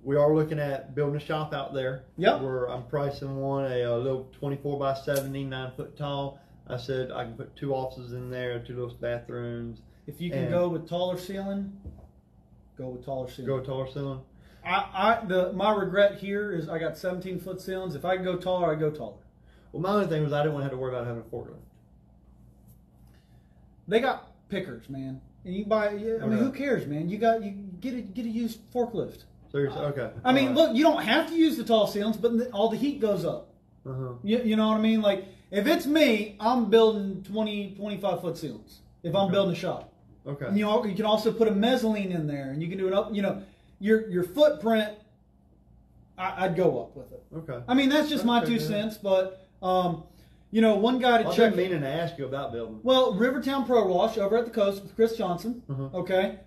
Speaker 2: we are looking at building a shop out there.
Speaker 1: Yep.
Speaker 2: I'm pricing one a little 24 by 70, 9 foot tall. I said I can put 2 offices in there, 2 little bathrooms.
Speaker 1: If you can go with taller ceiling, go with taller ceiling.
Speaker 2: Go taller ceiling.
Speaker 1: My regret here is I got 17-foot ceilings. If I could go taller, I'd go taller.
Speaker 2: Well, my only thing was I didn't want to have to worry about having a forklift.
Speaker 1: They got pickers, man. And you buy. I mean, who cares, man? You get a used forklift.
Speaker 2: Seriously, okay.
Speaker 1: I mean, look, you don't have to use the tall ceilings, but all the heat goes up. You know what I mean? Like, if it's me, I'm building 20, 25-foot ceilings. If I'm building a shop.
Speaker 2: Okay.
Speaker 1: And you can also put a mezzanine in there, and you can do it up. You know, your footprint. I'd go up with it.
Speaker 2: Okay.
Speaker 1: I mean, that's just my 2 cents, but. You know, one guy to check.
Speaker 2: I've been meaning to ask you about building.
Speaker 1: Well, Rivertown Pro Wash over at the coast with Chris Johnson. Okay,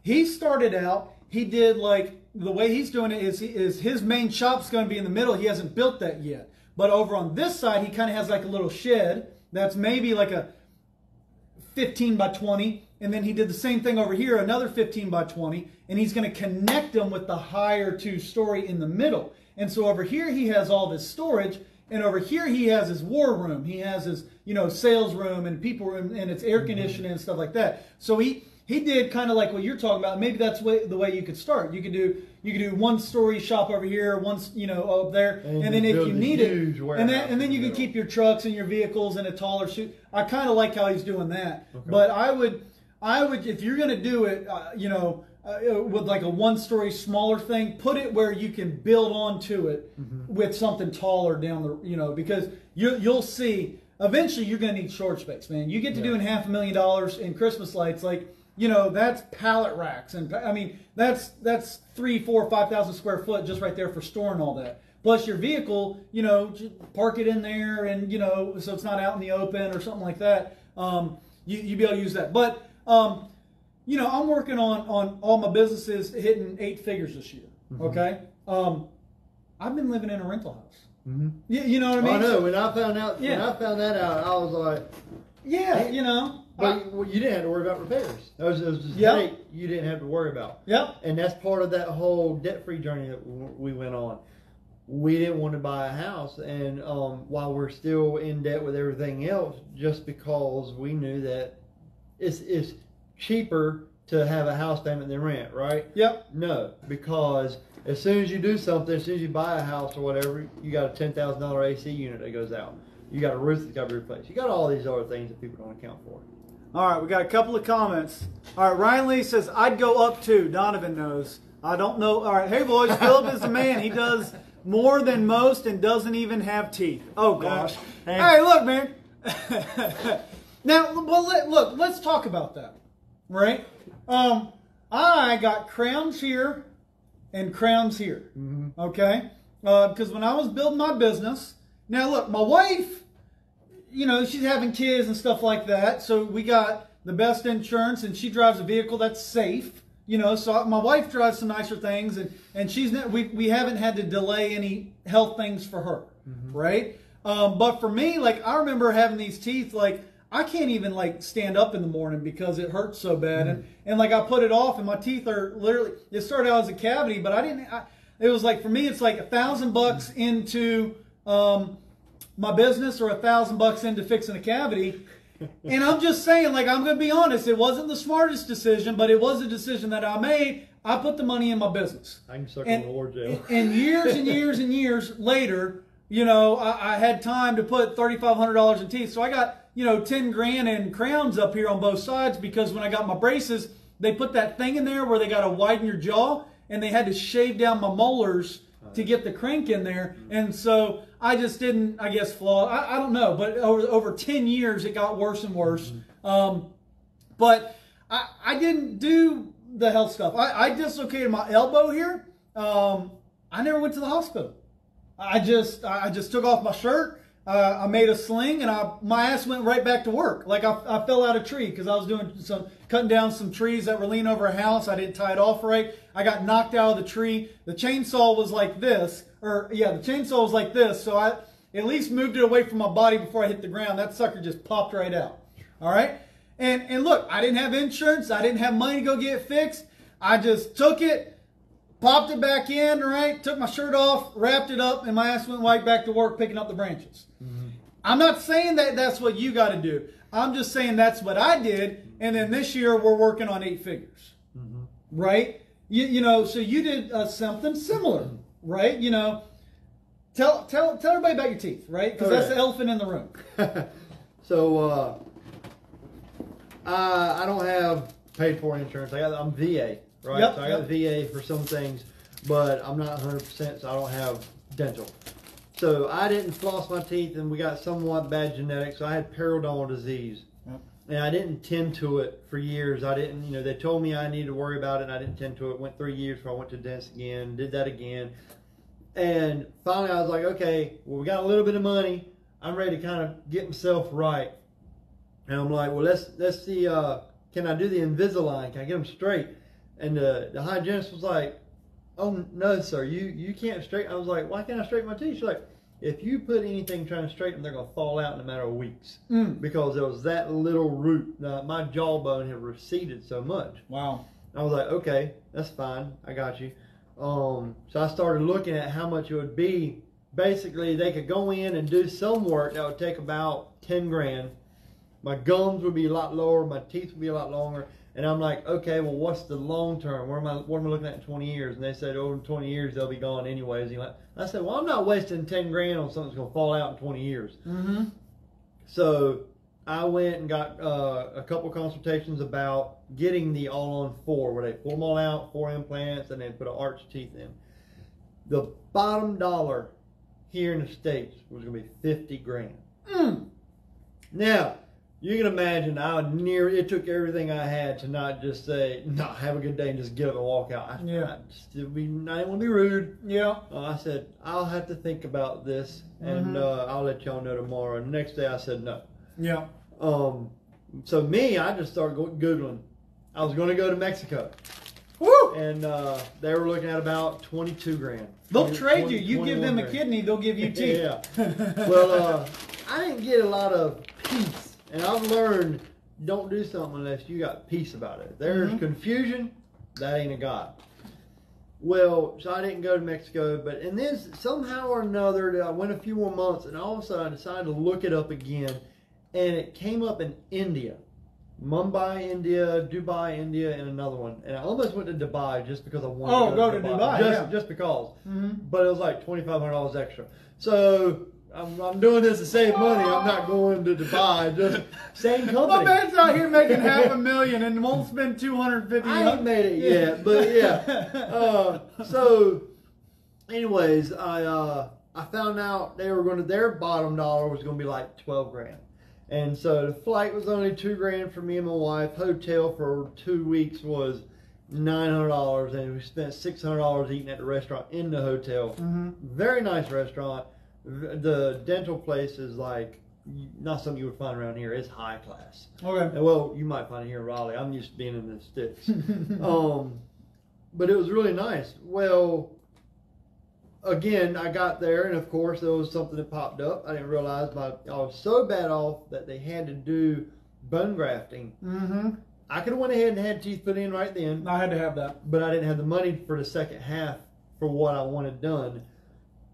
Speaker 1: he started out. He did like the way he's doing it is his main shop's going to be in the middle. He hasn't built that yet, but over on this side, he kind of has like a little shed that's maybe like a 15 by 20, and then he did the same thing over here, another 15 by 20, and he's going to connect them with the higher 2-story in the middle. And so over here, he has all this storage. And over here, he has his war room. He has his, sales room and people room, and it's air conditioning and stuff like that. So he did kind of like what you're talking about. Maybe that's the way you could start. You could do 1-story shop over here, up there, and then if you need it, and then you can keep your trucks and your vehicles in a taller chute. I kind of like how he's doing that. Okay. But I would, if you're going to do it, with like a 1-story smaller thing, put it where you can build onto it with something taller down the, because you'll see eventually you're going to need storage space, man. You get to doing $500,000 in Christmas lights, like, that's pallet racks. And I mean, that's 3, 4, 5,000 square foot just right there for storing all that. Plus your vehicle, park it in there and, so it's not out in the open or something like that. You'd be able to use that. But, I'm working on all my businesses hitting 8 figures this year. Okay, I've been living in a rental house. You know what I mean?
Speaker 2: I know. When I found that out, I was like, But you didn't have to worry about repairs. It was just you didn't have to worry about.
Speaker 1: Yep.
Speaker 2: And that's part of that whole debt-free journey that we went on. We didn't want to buy a house, and while we're still in debt with everything else, just because we knew that it's cheaper to have a house payment than rent, right?
Speaker 1: Yep.
Speaker 2: No, because as soon as you do something, as soon as you buy a house or whatever, you got a $10,000 AC unit that goes out. You got a roof that's got to be replaced. You got all these other things that people don't account for.
Speaker 1: All right, we got a couple of comments. All right, Ryan Lee says, I'd go up too. Donovan knows. I don't know. All right, hey boys, Philip is the man. He does more than most and doesn't even have teeth. Oh gosh. Hey, look, man. Now, well, look, let's talk about that, right? I got crowns here and crowns here, okay? Because when I was building my business, now look, my wife, you know, she's having kids and stuff like that, so we got the best insurance, and she drives a vehicle that's safe, you know, so my wife drives some nicer things, and she's not, we haven't had to delay any health things for her, right? But for me, like, I remember having these teeth, like, I can't even, like, stand up in the morning because it hurts so bad. And like, I put it off, and my teeth are literally, it started out as a cavity, but it was like, for me, it's like $1,000 into my business or $1,000 into fixing a cavity. And I'm just saying, like, I'm going to be honest, it wasn't the smartest decision, but it was a decision that I made. I put the money in my business.
Speaker 2: I can suck on the Lord jail.
Speaker 1: And years and years and years later, you know, I had time to put $3,500 in teeth. So I got, you know, 10 grand in crowns up here on both sides, because when I got my braces, they put that thing in there where they got to widen your jaw, and they had to shave down my molars to get the crank in there. And so I just didn't, I guess, flaw. I don't know, but over 10 years, it got worse and worse. But I didn't do the health stuff. I dislocated my elbow here. I never went to the hospital. I just took off my shirt. I made a sling, and my ass went right back to work. Like, I fell out of a tree because I was cutting down some trees that were leaning over a house. I didn't tie it off right. I got knocked out of the tree. The chainsaw was like this, the chainsaw was like this. So I at least moved it away from my body before I hit the ground. That sucker just popped right out. All right. And look, I didn't have insurance. I didn't have money to go get it fixed. I just took it, popped it back in, right? Took my shirt off, wrapped it up, and my ass went right back to work picking up the branches. I'm not saying that that's what you got to do. I'm just saying that's what I did. And then this year we're working on 8 figures, right? You know, so you did something similar, right? You know, tell everybody about your teeth, right? Because that's the elephant in the room.
Speaker 2: So I don't have paid for insurance. I'm VA, right?
Speaker 1: Yep,
Speaker 2: so I got VA for some things, but I'm not 100%, so I don't have dental. So I didn't floss my teeth, and we got somewhat bad genetics. So I had periodontal disease, and I didn't tend to it for years. I didn't, you know, they told me I needed to worry about it, and I didn't tend to it. Went 3 years before I went to the dentist again, did that again. And finally I was like, okay, well, we got a little bit of money. I'm ready to kind of get myself right. And I'm like, well, let's see, can I do the Invisalign? Can I get them straight? And the hygienist was like, oh, no, sir, you can't straighten. I was like, why can't I straighten my teeth? She's like, if you put anything trying to straighten them, they're going to fall out in a matter of weeks. Because there was that little root. My jawbone had receded so much.
Speaker 1: Wow.
Speaker 2: I was like, okay, that's fine. I got you. So I started looking at how much it would be. Basically, they could go in and do some work that would take about 10 grand. My gums would be a lot lower. My teeth would be a lot longer. And I'm like, okay, well, what's the long term? What am I looking at in 20 years? And they said, over 20 years, they'll be gone anyways. I said, well, I'm not wasting 10 grand on something that's going to fall out in 20 years. So I went and got a couple consultations about getting the all-on-4, where they pull them all out, 4 implants, and then put an arch teeth in. The bottom dollar here in the States was going to be 50 grand. Now, you can imagine it took everything I had to not just say, no, have a good day and just get up and walk out. I didn't want to be rude. I said, I'll have to think about this, and I'll let y'all know tomorrow. And the next day I said no. So I just started Googling. I was going to go to Mexico.
Speaker 1: Woo!
Speaker 2: And they were looking at about 22 grand.
Speaker 1: They'll trade you. You give them a kidney, they'll give you teeth.
Speaker 2: Well, I didn't get a lot of peace. And I've learned, don't do something unless you got peace about it. There's confusion, that ain't a God. Well, so I didn't go to Mexico, and then somehow or another, I went a few more months, and all of a sudden I decided to look it up again, and it came up in India. Mumbai, India, Dubai, India, and another one. And I almost went to Dubai just because I wanted to go to Dubai. Just because. But it was like $2,500 extra. So I'm doing this to save money. I'm not going to Dubai. Just same company.
Speaker 1: My man's out here making $500,000 and won't spend $250.
Speaker 2: I ain't made it yet, but yeah. So, anyways, I found out they were their bottom dollar was going to be like 12 grand. And so the flight was only $2,000 for me and my wife. Hotel for 2 weeks was $900, and we spent $600 eating at the restaurant in the hotel. Very nice restaurant. The dental place is like not something you would find around here. It's high class.
Speaker 1: Okay.
Speaker 2: And, well, you might find it here in Raleigh. I'm used to being in the sticks. But it was really nice. Well, again, I got there, and of course there was something that popped up. I didn't realize I was so bad off that they had to do bone grafting. I could have went ahead and had teeth put in right then.
Speaker 1: I had to have that.
Speaker 2: But I didn't have the money for the second half for what I wanted done.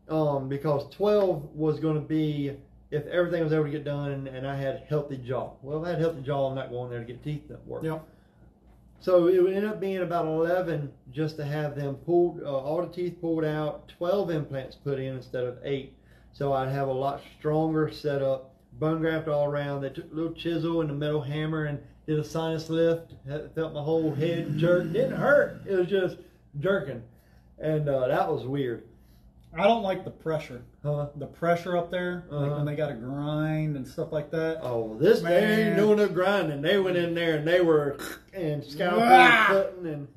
Speaker 2: Because 12 was going to be if everything was able to get done and I had a healthy jaw. Well, if I had a healthy jaw, I'm not going there to get teeth that work.
Speaker 1: Yep.
Speaker 2: So it would end up being about 11 just to have them pulled, all the teeth pulled out, 12 implants put in instead of 8. So I'd have a lot stronger setup, bone graft all around. They took a little chisel and a metal hammer and did a sinus lift. Felt my whole head jerk. Didn't hurt. It was just jerking. And that was weird.
Speaker 1: I don't like the pressure. The pressure up there, like when they got to grind and stuff like that.
Speaker 2: Oh, they ain't doing no grinding. They went in there and they were scalping and cutting and.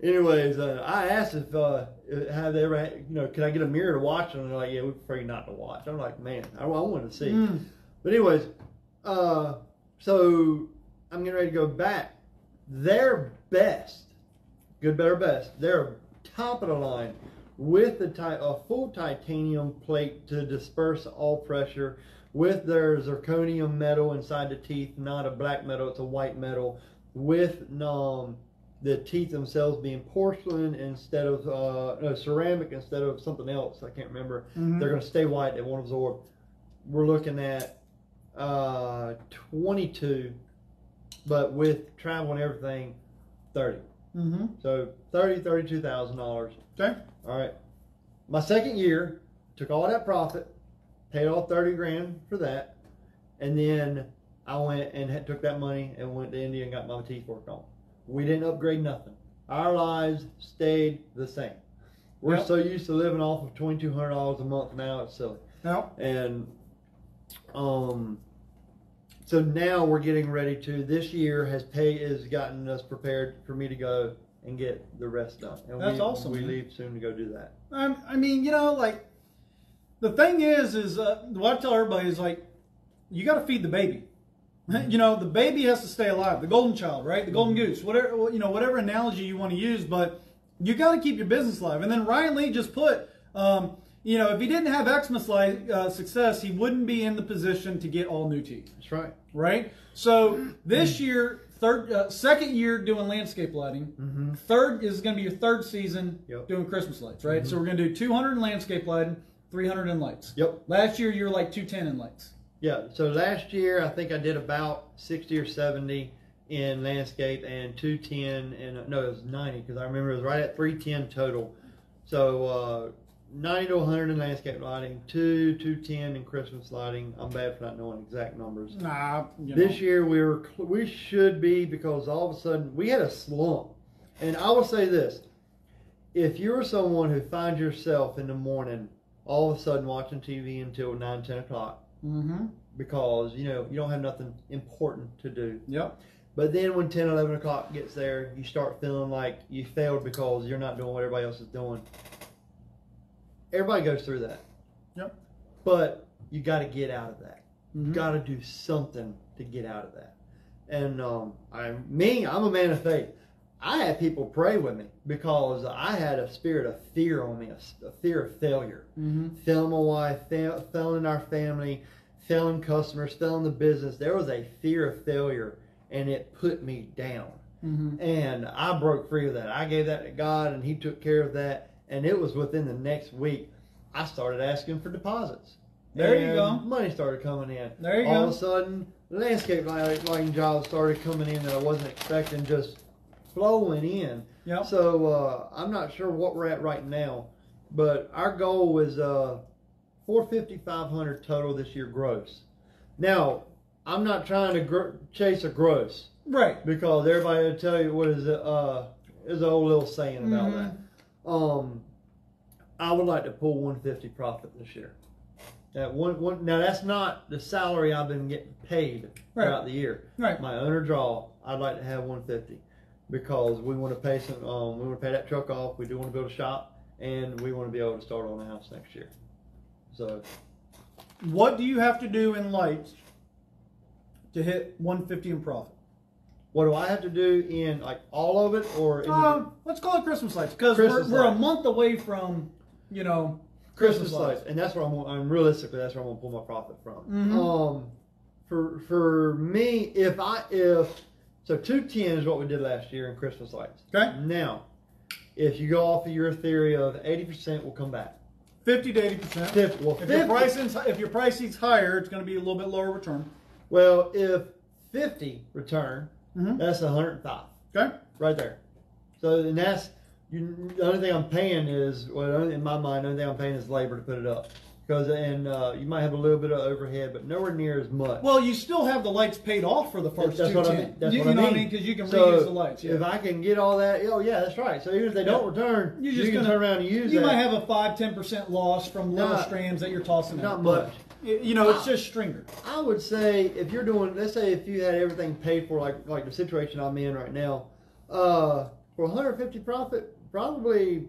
Speaker 2: Anyways, I asked if have they ever, could I get a mirror to watch? And they're like, yeah, we prefer you not to watch. I'm like, man, I wanted to see. But anyways, so I'm getting ready to go back. Their best, good, better, best. They're top of the line. With a full titanium plate to disperse all pressure, with their zirconium metal inside the teeth, not a black metal, it's a white metal, with the teeth themselves being porcelain instead of no, ceramic instead of something else, I can't remember. They're going to stay white, they won't absorb. We're looking at 22, but with travel and everything, 30. So $32,000.
Speaker 1: Okay.
Speaker 2: All right. My second year, took all that profit, paid off 30 grand for that, and then I went and took that money and went to India and got my teeth worked on. We didn't upgrade nothing. Our lives stayed the same. We're so used to living off of $2,200 a month now, it's silly. And so now we're getting ready to, this year has gotten us prepared for me to go and get the rest done. And
Speaker 1: that's awesome.
Speaker 2: We leave soon to go do that.
Speaker 1: I mean, like, the thing is what I tell everybody is, like, you got to feed the baby. The baby has to stay alive. The golden child, right? The golden goose. Whatever, whatever analogy you want to use, but you got to keep your business alive. And then Ryan Lee just put, if he didn't have Xmas success, he wouldn't be in the position to get all new teeth.
Speaker 2: That's right.
Speaker 1: Right? So this year, second year doing landscape lighting. Third is going to be your third season doing Christmas lights, right? So we're going to do 200 in landscape lighting, 300 in lights. Last year you were like 210 in lights. Yeah.
Speaker 2: So last year I think I did about 60 or 70 in landscape and 210 and no, it was 90 because I remember it was right at 310 total. So 90 to 100 in landscape lighting, 210 in Christmas lighting. I'm bad for not knowing exact numbers.
Speaker 1: Nah,
Speaker 2: this year we should be, because all of a sudden we had a slump. And I will say this: if you're someone who finds yourself in the morning all of a sudden watching TV until 9, 10 o'clock, because you don't have nothing important to do. But then when 10, 11 o'clock gets there, you start feeling like you failed because you're not doing what everybody else is doing. Everybody goes through that. But you got to get out of that. You got to do something to get out of that. And I'm a man of faith. I had people pray with me because I had a spirit of fear on me, a fear of failure. Failing my wife, failing our family, failing customers, failing the business. There was a fear of failure, and it put me down. And I broke free of that. I gave that to God, and He took care of that. And it was within the next week, I started asking for deposits.
Speaker 1: There you go.
Speaker 2: Money started coming in.
Speaker 1: There you go.
Speaker 2: All of a sudden, landscape lighting jobs started coming in that I wasn't expecting, just flowing in. So I'm not sure what we're at right now, but our goal was 450, 500 total this year gross. Now, I'm not trying to chase a gross. Right. Because everybody will tell you what is it, there's an old little saying about that. I would like to pull 150 profit this year. That one. Now that's not the salary I've been getting paid throughout the year.
Speaker 1: Right.
Speaker 2: My owner draw, I'd like to have 150 because we want to pay some. We want to pay that truck off. We do want to build a shop, and we want to be able to start on a house next year. So,
Speaker 1: what do you have to do in lights to hit 150 in profit?
Speaker 2: What do I have to do in like all of it, or
Speaker 1: let's call it Christmas lights, because we're a month away from, Christmas lights,
Speaker 2: and that's where I'm realistically that's where I'm gonna pull my profit from.
Speaker 1: Mm-hmm.
Speaker 2: For me, if so, 210 is what we did last year in Christmas lights.
Speaker 1: Okay.
Speaker 2: Now, if you go off of your theory of 80% will come back,
Speaker 1: 50 to 80%.
Speaker 2: 50, well,
Speaker 1: if your pricing's higher, it's going to be a little bit lower return.
Speaker 2: Well, if 50 return, that's 105.
Speaker 1: Okay.
Speaker 2: Right there. So, and that's the only thing I'm paying is, well, in my mind, the only thing I'm paying is labor to put it up. You might have a little bit of overhead, but nowhere near as much.
Speaker 1: Well, you still have the lights paid off for the first 210.
Speaker 2: That's what I mean.
Speaker 1: Because you can reuse the lights. Yeah.
Speaker 2: If I can get all that, that's right. So even if they don't return, you can turn around and use that.
Speaker 1: You might have a 5-10% loss from little strands that you're tossing out.
Speaker 2: Not much.
Speaker 1: It's just stringer.
Speaker 2: I would say if you're doing, let's say if you had everything paid for, like the situation I'm in right now, for 150 profit, probably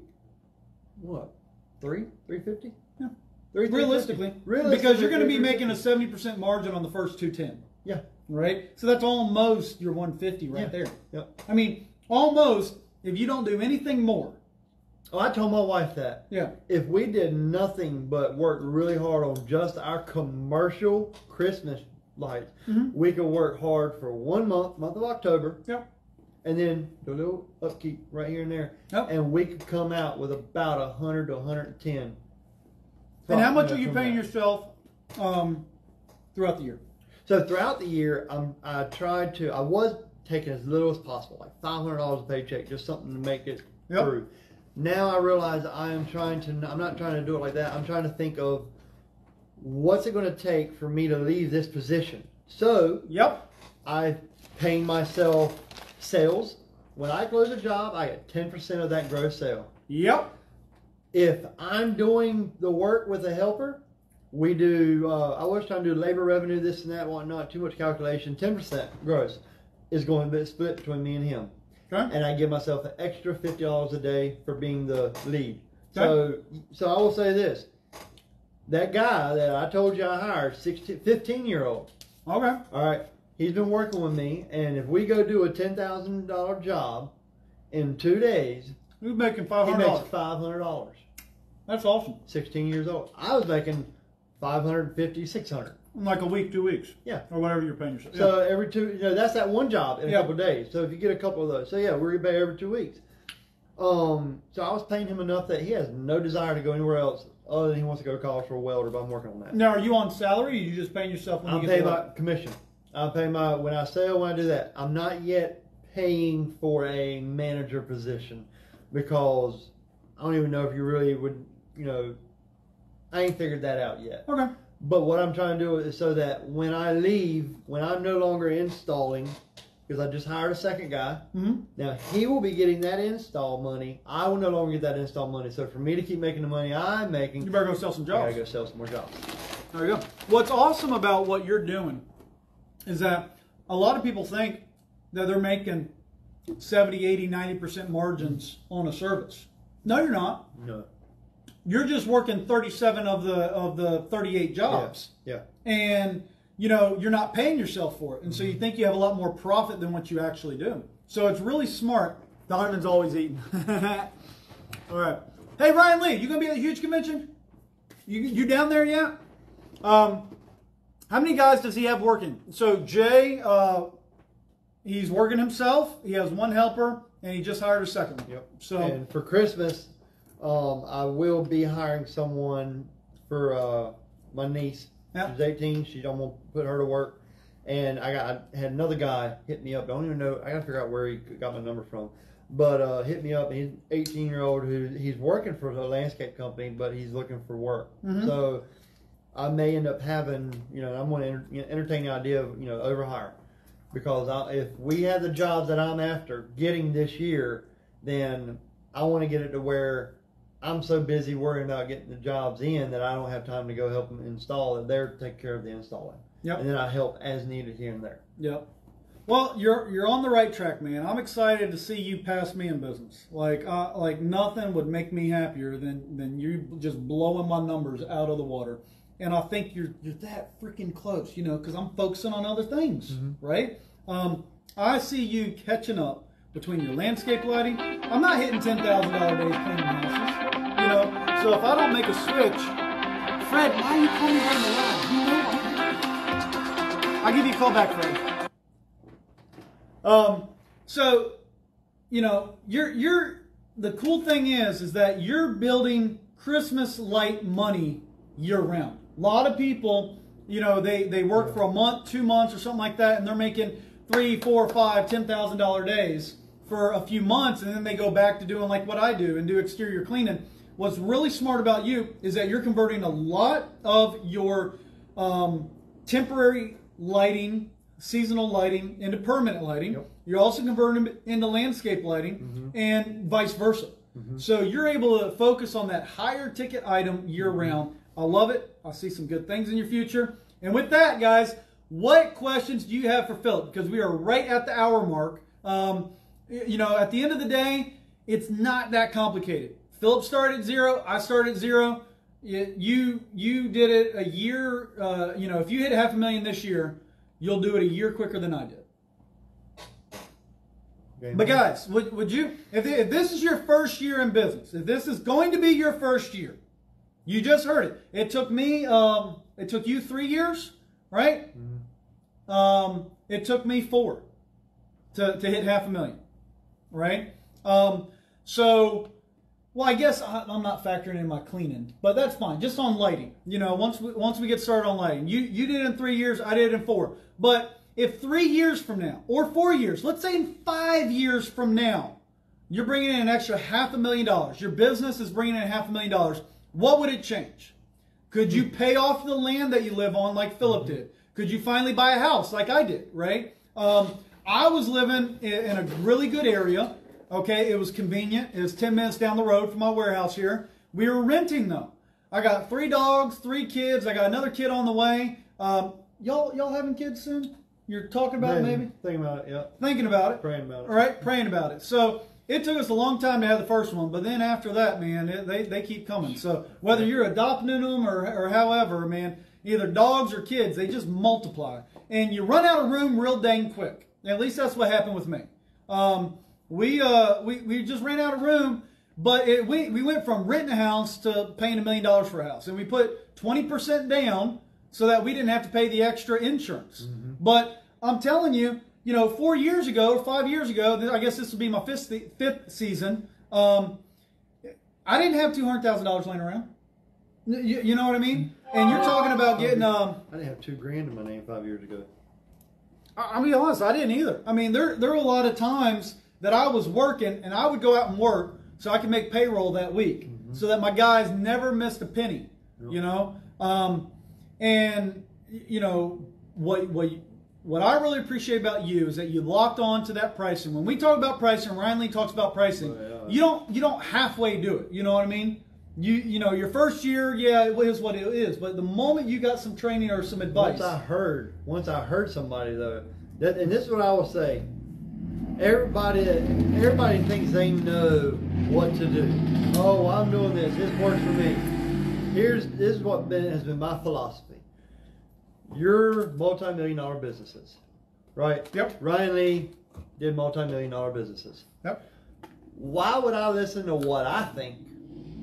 Speaker 2: what, 350?
Speaker 1: Yeah. Realistically, because you're going to be making a 70% margin on the first 210.
Speaker 2: Yeah.
Speaker 1: Right? So that's almost your 150 right there.
Speaker 2: Yep.
Speaker 1: I mean, almost, if you don't do anything more.
Speaker 2: Oh, I told my wife that.
Speaker 1: Yeah.
Speaker 2: If we did nothing but work really hard on just our commercial Christmas lights, we could work hard for 1 month of October.
Speaker 1: Yep.
Speaker 2: And then do a little upkeep right here and there.
Speaker 1: Yep.
Speaker 2: And we could come out with about 100 to 110.
Speaker 1: And how much are you paying yourself throughout the year?
Speaker 2: So throughout the year, I was taking as little as possible, like $500 a paycheck, just something to make it through. Now I realize I'm not trying to do it like that. I'm trying to think of what's it going to take for me to leave this position. So I pay myself sales. When I close a job, I get 10% of that gross sale.
Speaker 1: Yep.
Speaker 2: If I'm doing the work with a helper, we do, I was trying to do labor revenue, this and that, whatnot, too much calculation. 10% gross is going to be split between me and him. Okay. And I give myself an extra $50 a day for being the lead. Okay. So I will say this. That guy that I told you I hired, 15-year-old.
Speaker 1: Okay.
Speaker 2: All right. He's been working with me, and if we go do a $10,000 job in 2 days,
Speaker 1: he's making $500.
Speaker 2: He makes $500.
Speaker 1: That's awesome.
Speaker 2: 16 years old. I was making $550, $600.
Speaker 1: Like a week, 2 weeks.
Speaker 2: Yeah.
Speaker 1: Or whatever you're paying yourself.
Speaker 2: So every that's that one job in a couple of days. So if you get a couple of those. So yeah, we're going to pay every 2 weeks. So I was paying him enough that he has no desire to go anywhere else other than he wants to go to college for a welder, but I'm working on that.
Speaker 1: Now, are you on salary or are you just paying yourself when you get
Speaker 2: I'm paying my commission. I pay when I sell, when I do that. I'm not yet paying for a manager position because I don't even know if you really would, I ain't figured that out yet.
Speaker 1: Okay.
Speaker 2: But what I'm trying to do is so that when I leave, when I'm no longer installing, because I just hired a second guy, now he will be getting that install money. I will no longer get that install money. So for me to keep making the money I'm making,
Speaker 1: you better go sell some jobs.
Speaker 2: I gotta go sell some more jobs.
Speaker 1: There you go. What's awesome about what you're doing is that a lot of people think that they're making 70, 80, 90% margins on a service. No, you're not.
Speaker 2: No.
Speaker 1: You're just working 37 of the 38 jobs.
Speaker 2: Yeah.
Speaker 1: And, you're not paying yourself for it. And so you think you have a lot more profit than what you actually do. So it's really smart. Donovan's always eating. All right. Hey, Ryan Lee, you going to be at the huge convention? You down there yet? How many guys does he have working? So Jay, he's working himself. He has one helper, and he just hired a second one.
Speaker 2: Yep.
Speaker 1: So,
Speaker 2: and for Christmas, I will be hiring someone for my niece. Yep. She's 18. I'm gonna put her to work. And I had another guy hit me up. I don't even know. I gotta figure out where he got my number from. But hit me up. He's an 18-year-old he's working for a landscape company, but he's looking for work. So I may end up having, I'm going to entertain the idea of, overhire. Because if we have the jobs that I'm after getting this year, then I want to get it to where I'm so busy worrying about getting the jobs in that I don't have time to go help them install it. They're take care of the installing.
Speaker 1: Yep.
Speaker 2: And then I help as needed here and there.
Speaker 1: Yep. Well, you're on the right track, man. I'm excited to see you pass me in business. Like nothing would make me happier than you just blowing my numbers out of the water. And I think you're that freaking close, you know, because I'm focusing on other things, right? I see you catching up between your landscape lighting. I'm not hitting $10,000 days cleaning houses, you know. So if I don't make a switch, Fred, why are you calling me on the line? You know, I'll give you a call back, Fred. So, you know, the cool thing is that you're building Christmas light money year round. A lot of people, you know, they work for a month, 2 months or something like that, and they're making $3,000, $4,000, $5,000, $10,000 days for a few months, and then they go back to doing like what I do and do exterior cleaning. What's really smart about you is that you're converting a lot of your temporary lighting, seasonal lighting into permanent lighting. Yep. You're also converting them into landscape lighting and vice versa. So you're able to focus on that higher ticket item year round. I love it. I see some good things in your future. And with that, guys, what questions do you have for Philip? Because we are right at the hour mark. You know, at the end of the day, it's not that complicated. Philip started at zero. I started at zero. You did it a year. You know, if you hit $500,000 this year, you'll do it a year quicker than I did. Okay. But guys, would you, if this is your first year in business, if this is going to be your first year, you just heard it. It took me, it took you 3 years, right? It took me 4 to hit $500,000, right? So, well, I guess I'm not factoring in my cleaning, but that's fine. Just on lighting, you know, once we get started on lighting, you did it in 3 years, I did it in 4. But if 3 years from now, or 4 years, let's say in 5 years from now, you're bringing in an extra $500,000, your business is bringing in $500,000, what would it change? Could you pay off the land that you live on like Philip did? Could you finally buy a house like I did, right? I was living in a really good area. Okay, it was convenient. It was 10 minutes down the road from my warehouse here. We were renting though. I got 3 dogs, 3 kids. I got another kid on the way. Y'all having kids soon? You're talking about it maybe?
Speaker 2: Thinking about it, yeah.
Speaker 1: Thinking about it.
Speaker 2: Praying about it.
Speaker 1: All right, praying about it. So it took us a long time to have the first one, but then after that, man, they keep coming. So whether you're adopting them or however, man, either dogs or kids, they just multiply. And you run out of room real dang quick. At least that's what happened with me. We just ran out of room, but we went from renting a house to paying $1 million for a house. And we put 20% down so that we didn't have to pay the extra insurance. But I'm telling you, you know, 4 years ago, or 5 years ago, I guess this will be my fifth season, I didn't have $200,000 laying around. You know what I mean? And you're talking about getting...
Speaker 2: I didn't have $2,000 in my name 5 years ago.
Speaker 1: I'll be honest, I didn't either. I mean, there were a lot of times that I was working, and I would go out and work so I could make payroll that week, so that my guys never missed a penny, you know? And, you know, what I really appreciate about you is that you locked on to that pricing. When we talk about pricing, Ryan Lee talks about pricing, you don't halfway do it, you know what I mean? You know, your first year, yeah, it is what it is. But the moment you got some training or some advice.
Speaker 2: Once I heard somebody though, and this is what I will say. Everybody thinks they know what to do. Oh, I'm doing this. This works for me. This is what has been my philosophy. You're multi-million-dollar businesses, right?
Speaker 1: Yep.
Speaker 2: Ryan Lee did multi-million-dollar businesses.
Speaker 1: Yep.
Speaker 2: Why would I listen to what I think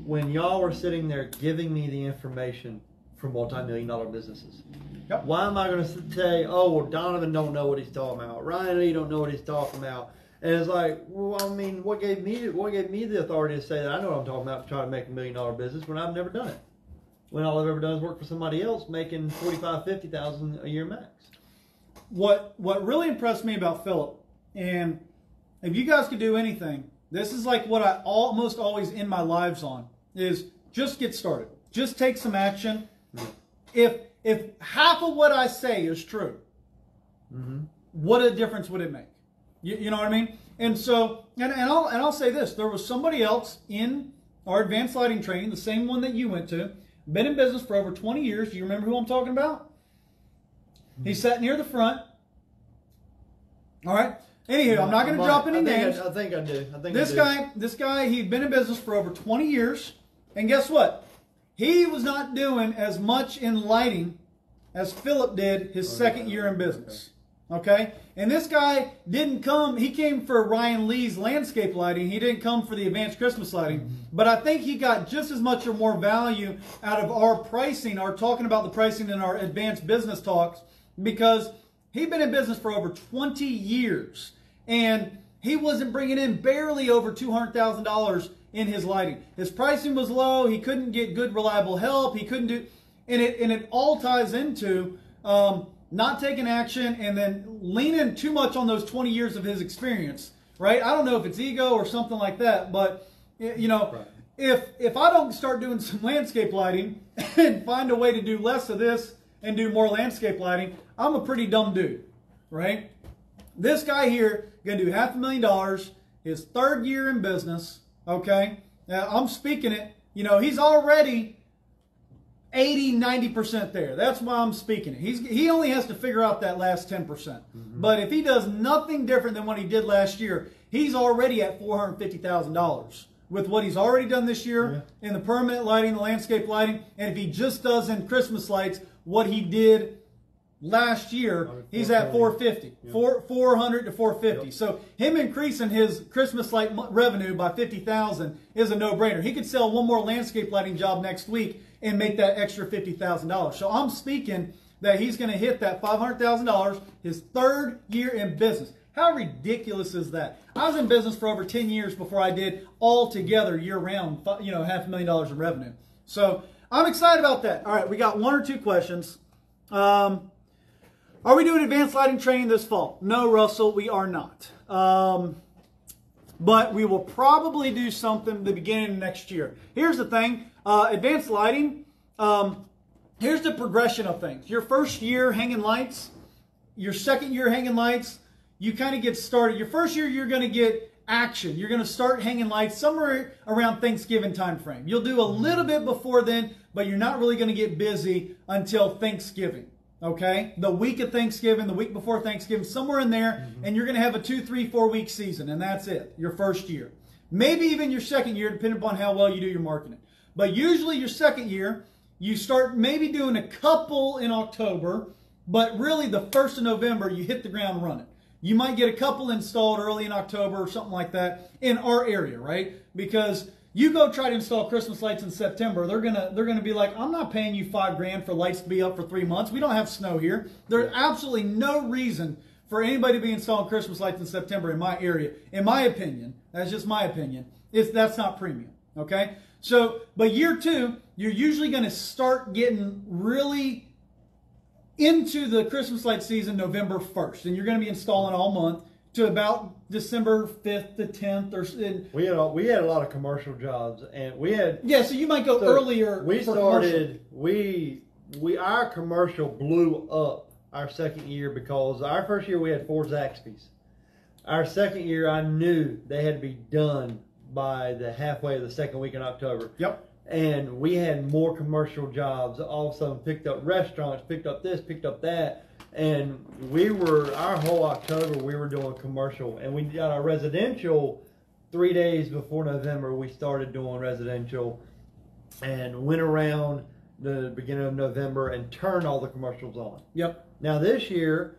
Speaker 2: when y'all were sitting there giving me the information for multi-million-dollar businesses?
Speaker 1: Yep.
Speaker 2: Why am I going to say, oh, well, Donovan don't know what he's talking about. Ryan Lee don't know what he's talking about. And it's like, well, I mean, what gave me the authority to say that I know what I'm talking about to try to make $1 million business when I've never done it? When all I've ever done is work for somebody else making $45,000, $50,000 a year max. What
Speaker 1: really impressed me about Philip, and if you guys could do anything, this is like what I almost always end my lives on, is just get started. Just take some action. If half of what I say is true, what a difference would it make? You know what I mean? And so, and I'll say this: there was somebody else in our advanced lighting training, the same one that you went to. Been in business for over 20 years. Do you remember who I'm talking about? He sat near the front. All right. Anywho, I'm not going to drop any names.
Speaker 2: I think I do.
Speaker 1: This guy, he'd been in business for over 20 years. And guess what? He was not doing as much in lighting as Philip did his second year in business. Okay? And this guy didn't come, he came for Ryan Lee's landscape lighting. He didn't come for the advanced Christmas lighting. But I think he got just as much or more value out of our pricing, our talking about the pricing in our advanced business talks, because he'd been in business for over 20 years. And he wasn't bringing in barely over $200,000 in his lighting. His pricing was low. He couldn't get good, reliable help. He couldn't do, and it all ties into not taking action and then leaning too much on those 20 years of his experience, right? I don't know if it's ego or something like that, but you know, right. if I don't start doing some landscape lighting and find a way to do less of this and do more landscape lighting, I'm a pretty dumb dude, right? This guy here going to do $500,000, his third year in business. Okay, now I'm speaking it. You know, he's already 80-90% there. That's why I'm speaking it. He only has to figure out that last 10%. But if he does nothing different than what he did last year, he's already at $450,000 with what he's already done this year in the permanent lighting, the landscape lighting, and if he just does in Christmas lights what he did last year, he's at 450, 400 to 450. So him increasing his Christmas light revenue by 50,000 is a no-brainer. He could sell one more landscape lighting job next week and make that extra $50,000. So I'm speaking that he's going to hit that $500,000 his third year in business. How ridiculous is that? I was in business for over 10 years before I did all together year-round, you know, $500,000 in revenue. So I'm excited about that. All right, we got one or two questions. Are we doing advanced lighting training this fall? No, Russell, we are not. But we will probably do something the beginning of next year. Here's the thing. Advanced lighting, here's the progression of things. Your first year hanging lights, your second year hanging lights, you kind of get started. Your first year, you're going to get action. You're going to start hanging lights somewhere around Thanksgiving time frame. You'll do a little bit before then, but you're not really going to get busy until Thanksgiving. Okay, the week of Thanksgiving, the week before Thanksgiving, somewhere in there, and you're going to have a 2, 3, 4 week season, and that's it, your first year. Maybe even your second year, depending upon how well you do your marketing. But usually your second year, you start maybe doing a couple in October, but really the 1st of November, you hit the ground running. You might get a couple installed early in October or something like that in our area, right? Because you go try to install Christmas lights in September, they're gonna be like, I'm not paying you $5,000 for lights to be up for 3 months. We don't have snow here. There's absolutely no reason for anybody to be installing Christmas lights in September in my area. In my opinion, that's just my opinion. That's not premium. Okay. So, but year 2, you're usually going to start getting really into the Christmas light season November 1st, and you're going to be installing all month to about December 5th to 10th.
Speaker 2: We had a lot of commercial jobs, and we had
Speaker 1: so you might go earlier.
Speaker 2: We started our commercial blew up our second year because our first year we had 4 Zaxby's. Our second year, I knew they had to be done by the halfway of the second week in October.
Speaker 1: Yep.
Speaker 2: And we had more commercial jobs. All of a sudden, picked up restaurants, picked up this, picked up that. And our whole October, we were doing commercial. And we got our residential 3 days before November. We started doing residential and went around the beginning of November and turned all the commercials on.
Speaker 1: Yep.
Speaker 2: Now this year,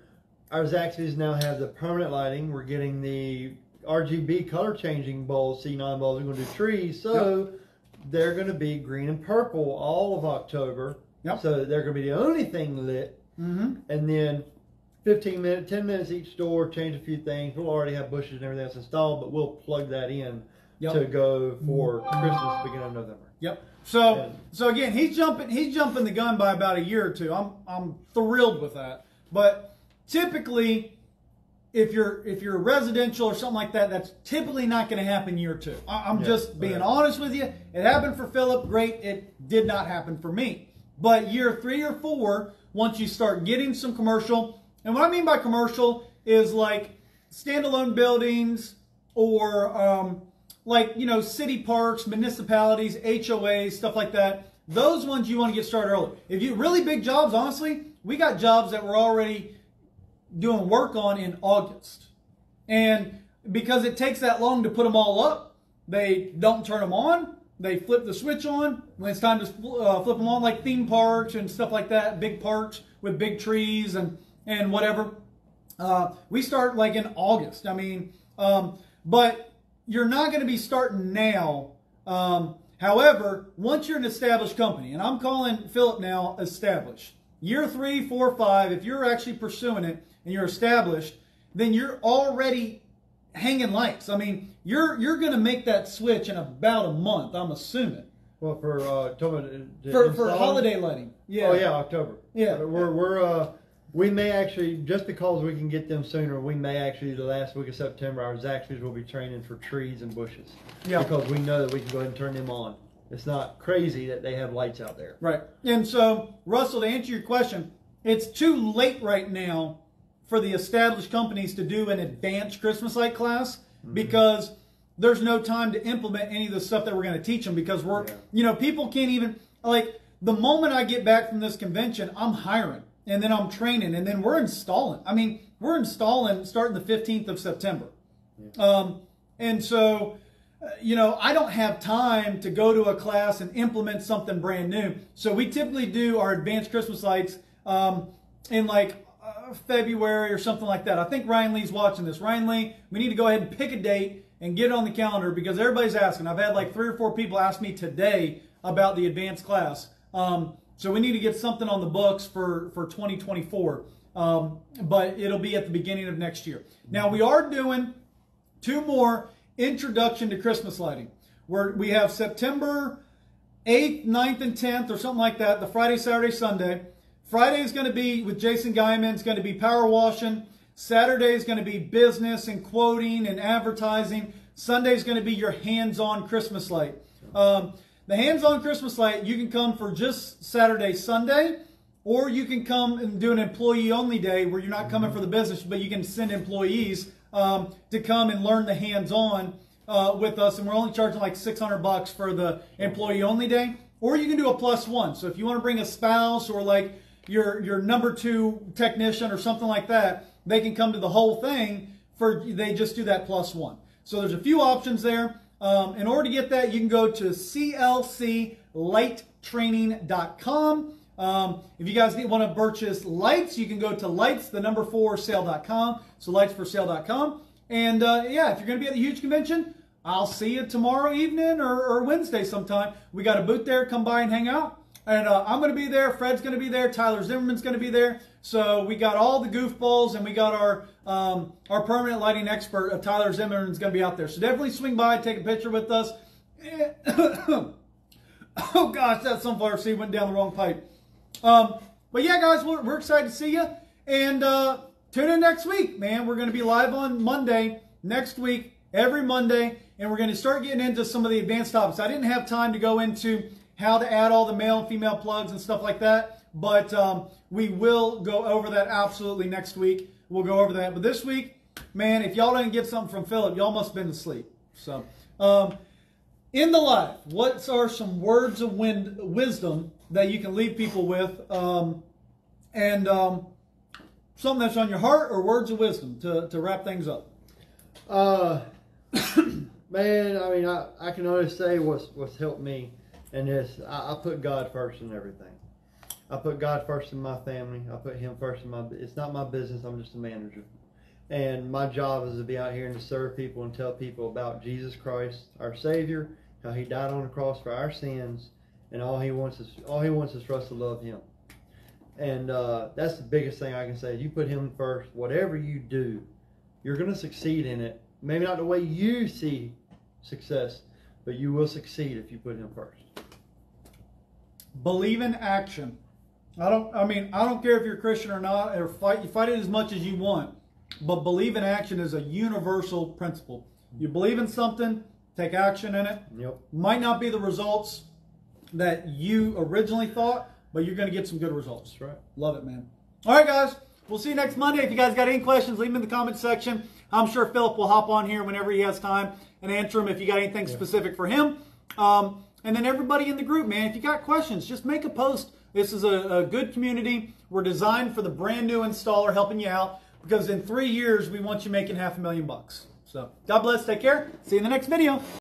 Speaker 2: our Zaxby's now have the permanent lighting. We're getting the RGB color changing bulbs, C9 bulbs. We're going to do trees. So they're going to be green and purple all of October.
Speaker 1: Yep.
Speaker 2: So they're going to be the only thing lit. And then 10 minutes each door, change a few things. We'll already have bushes and everything else installed, but we'll plug that in to go for Christmas beginning of November.
Speaker 1: Yep. So again, he's jumping the gun by about a year or two. I'm thrilled with that. But typically, if you're residential or something like that, that's typically not going to happen year 2. I'm just being honest with you. It happened for Philip, great. It did not happen for me. But year 3 or 4, once you start getting some commercial, and what I mean by commercial is like standalone buildings or like, you know, city parks, municipalities, HOAs, stuff like that, those ones you want to get started early. If you really big jobs, honestly, we got jobs that we're already doing work on in August. And because it takes that long to put them all up, they don't turn them on. They flip the switch on when it's time to flip them on, like theme parks and stuff like that, big parks with big trees and whatever. We start like in August. I mean, but you're not going to be starting now. However, once you're an established company, and I'm calling Philip now established, year 3, 4, 5, if you're actually pursuing it and you're established, then you're already hanging lights. I mean, you're going to make that switch in about a month, I'm assuming.
Speaker 2: Well, for
Speaker 1: holiday lighting. Yeah.
Speaker 2: Oh yeah, October.
Speaker 1: Yeah.
Speaker 2: We may actually, just because we can get them sooner, we may actually, the last week of September, our Zaxby's will be training for trees and bushes. Yeah. Because we know that we can go ahead and turn them on. It's not crazy that they have lights out there.
Speaker 1: Right. And so, Russell, to answer your question, it's too late right now for the established companies to do an advanced Christmas light class because there's no time to implement any of the stuff that we're going to teach them because you know, people can't even, like, the moment I get back from this convention, I'm hiring. And then I'm training, and then we're installing. I mean, we're installing starting the 15th of September. Yeah. And so, you know, I don't have time to go to a class and implement something brand new. So we typically do our advanced Christmas lights in like February or something like that. I think Ryan Lee's watching this. Ryan Lee, we need to go ahead and pick a date and get it on the calendar because everybody's asking. I've had like 3 or 4 people ask me today about the advanced class. So we need to get something on the books for 2024, but it'll be at the beginning of next year. Now, we are doing 2 more introduction to Christmas lighting. We have September 8th, 9th, and 10th, or something like that, the Friday, Saturday, Sunday. Friday is going to be, with Jason Guyman, it's going to be power washing. Saturday is going to be business and quoting and advertising. Sunday is going to be your hands-on Christmas light. The hands-on Christmas light, you can come for just Saturday, Sunday, or you can come and do an employee-only day where you're not coming for the business, but you can send employees to come and learn the hands-on with us, and we're only charging like $600 for the employee-only day. Or you can do a +1. So if you want to bring a spouse or like your number 2 technician or something like that, they can come to the whole thing. They just do that +1. So there's a few options there. In order to get that, you can go to clclighttraining.com. If you guys want to purchase lights, you can go to lights4sale.com. So lights4sale.com. And yeah, if you're going to be at the huge convention, I'll see you tomorrow evening or Wednesday sometime. We got a booth there. Come by and hang out. And I'm going to be there. Fred's going to be there. Tyler Zimmerman's going to be there. So we got all the goofballs, and we got our permanent lighting expert, Tyler Zimmerman's going to be out there. So definitely swing by, take a picture with us. Oh gosh, that sunflower seed went down the wrong pipe. But yeah, guys, we're excited to see you. And tune in next week, man. We're going to be live on Monday next week, every Monday, and we're going to start getting into some of the advanced topics. I didn't have time to go into how to add all the male and female plugs and stuff like that, but we will go over that absolutely next week. We'll go over that. But this week, man, if y'all didn't get something from Philip, y'all must have been asleep. So, in the life, what are some words of wisdom that you can leave people with, and something that's on your heart, or words of wisdom to wrap things up?
Speaker 2: Man, I mean, I can only say what's helped me in this. I put God first in everything. I put God first in my family. I put Him first in it's not my business. I'm just a manager. And my job is to be out here and to serve people and tell people about Jesus Christ, our Savior, how He died on the cross for our sins, and all He wants is for us to love Him. And that's the biggest thing I can say. You put Him first. Whatever you do, you're going to succeed in it. Maybe not the way you see success, but you will succeed if you put Him first.
Speaker 1: Believe in action. I don't care if you're a Christian or not, or you fight it as much as you want, but believe in action is a universal principle. You believe in something, take action in it.
Speaker 2: Yep.
Speaker 1: Might not be the results that you originally thought, but you're going to get some good results.
Speaker 2: That's right.
Speaker 1: Love it, man. All right, guys. We'll see you next Monday. If you guys got any questions, leave them in the comment section. I'm sure Philip will hop on here whenever he has time and answer them if you got anything specific for him. And then everybody in the group, man, if you got questions, just make a post. This is a good community. We're designed for the brand new installer, helping you out, because in 3 years, we want you making $500,000 bucks. So God bless. Take care. See you in the next video.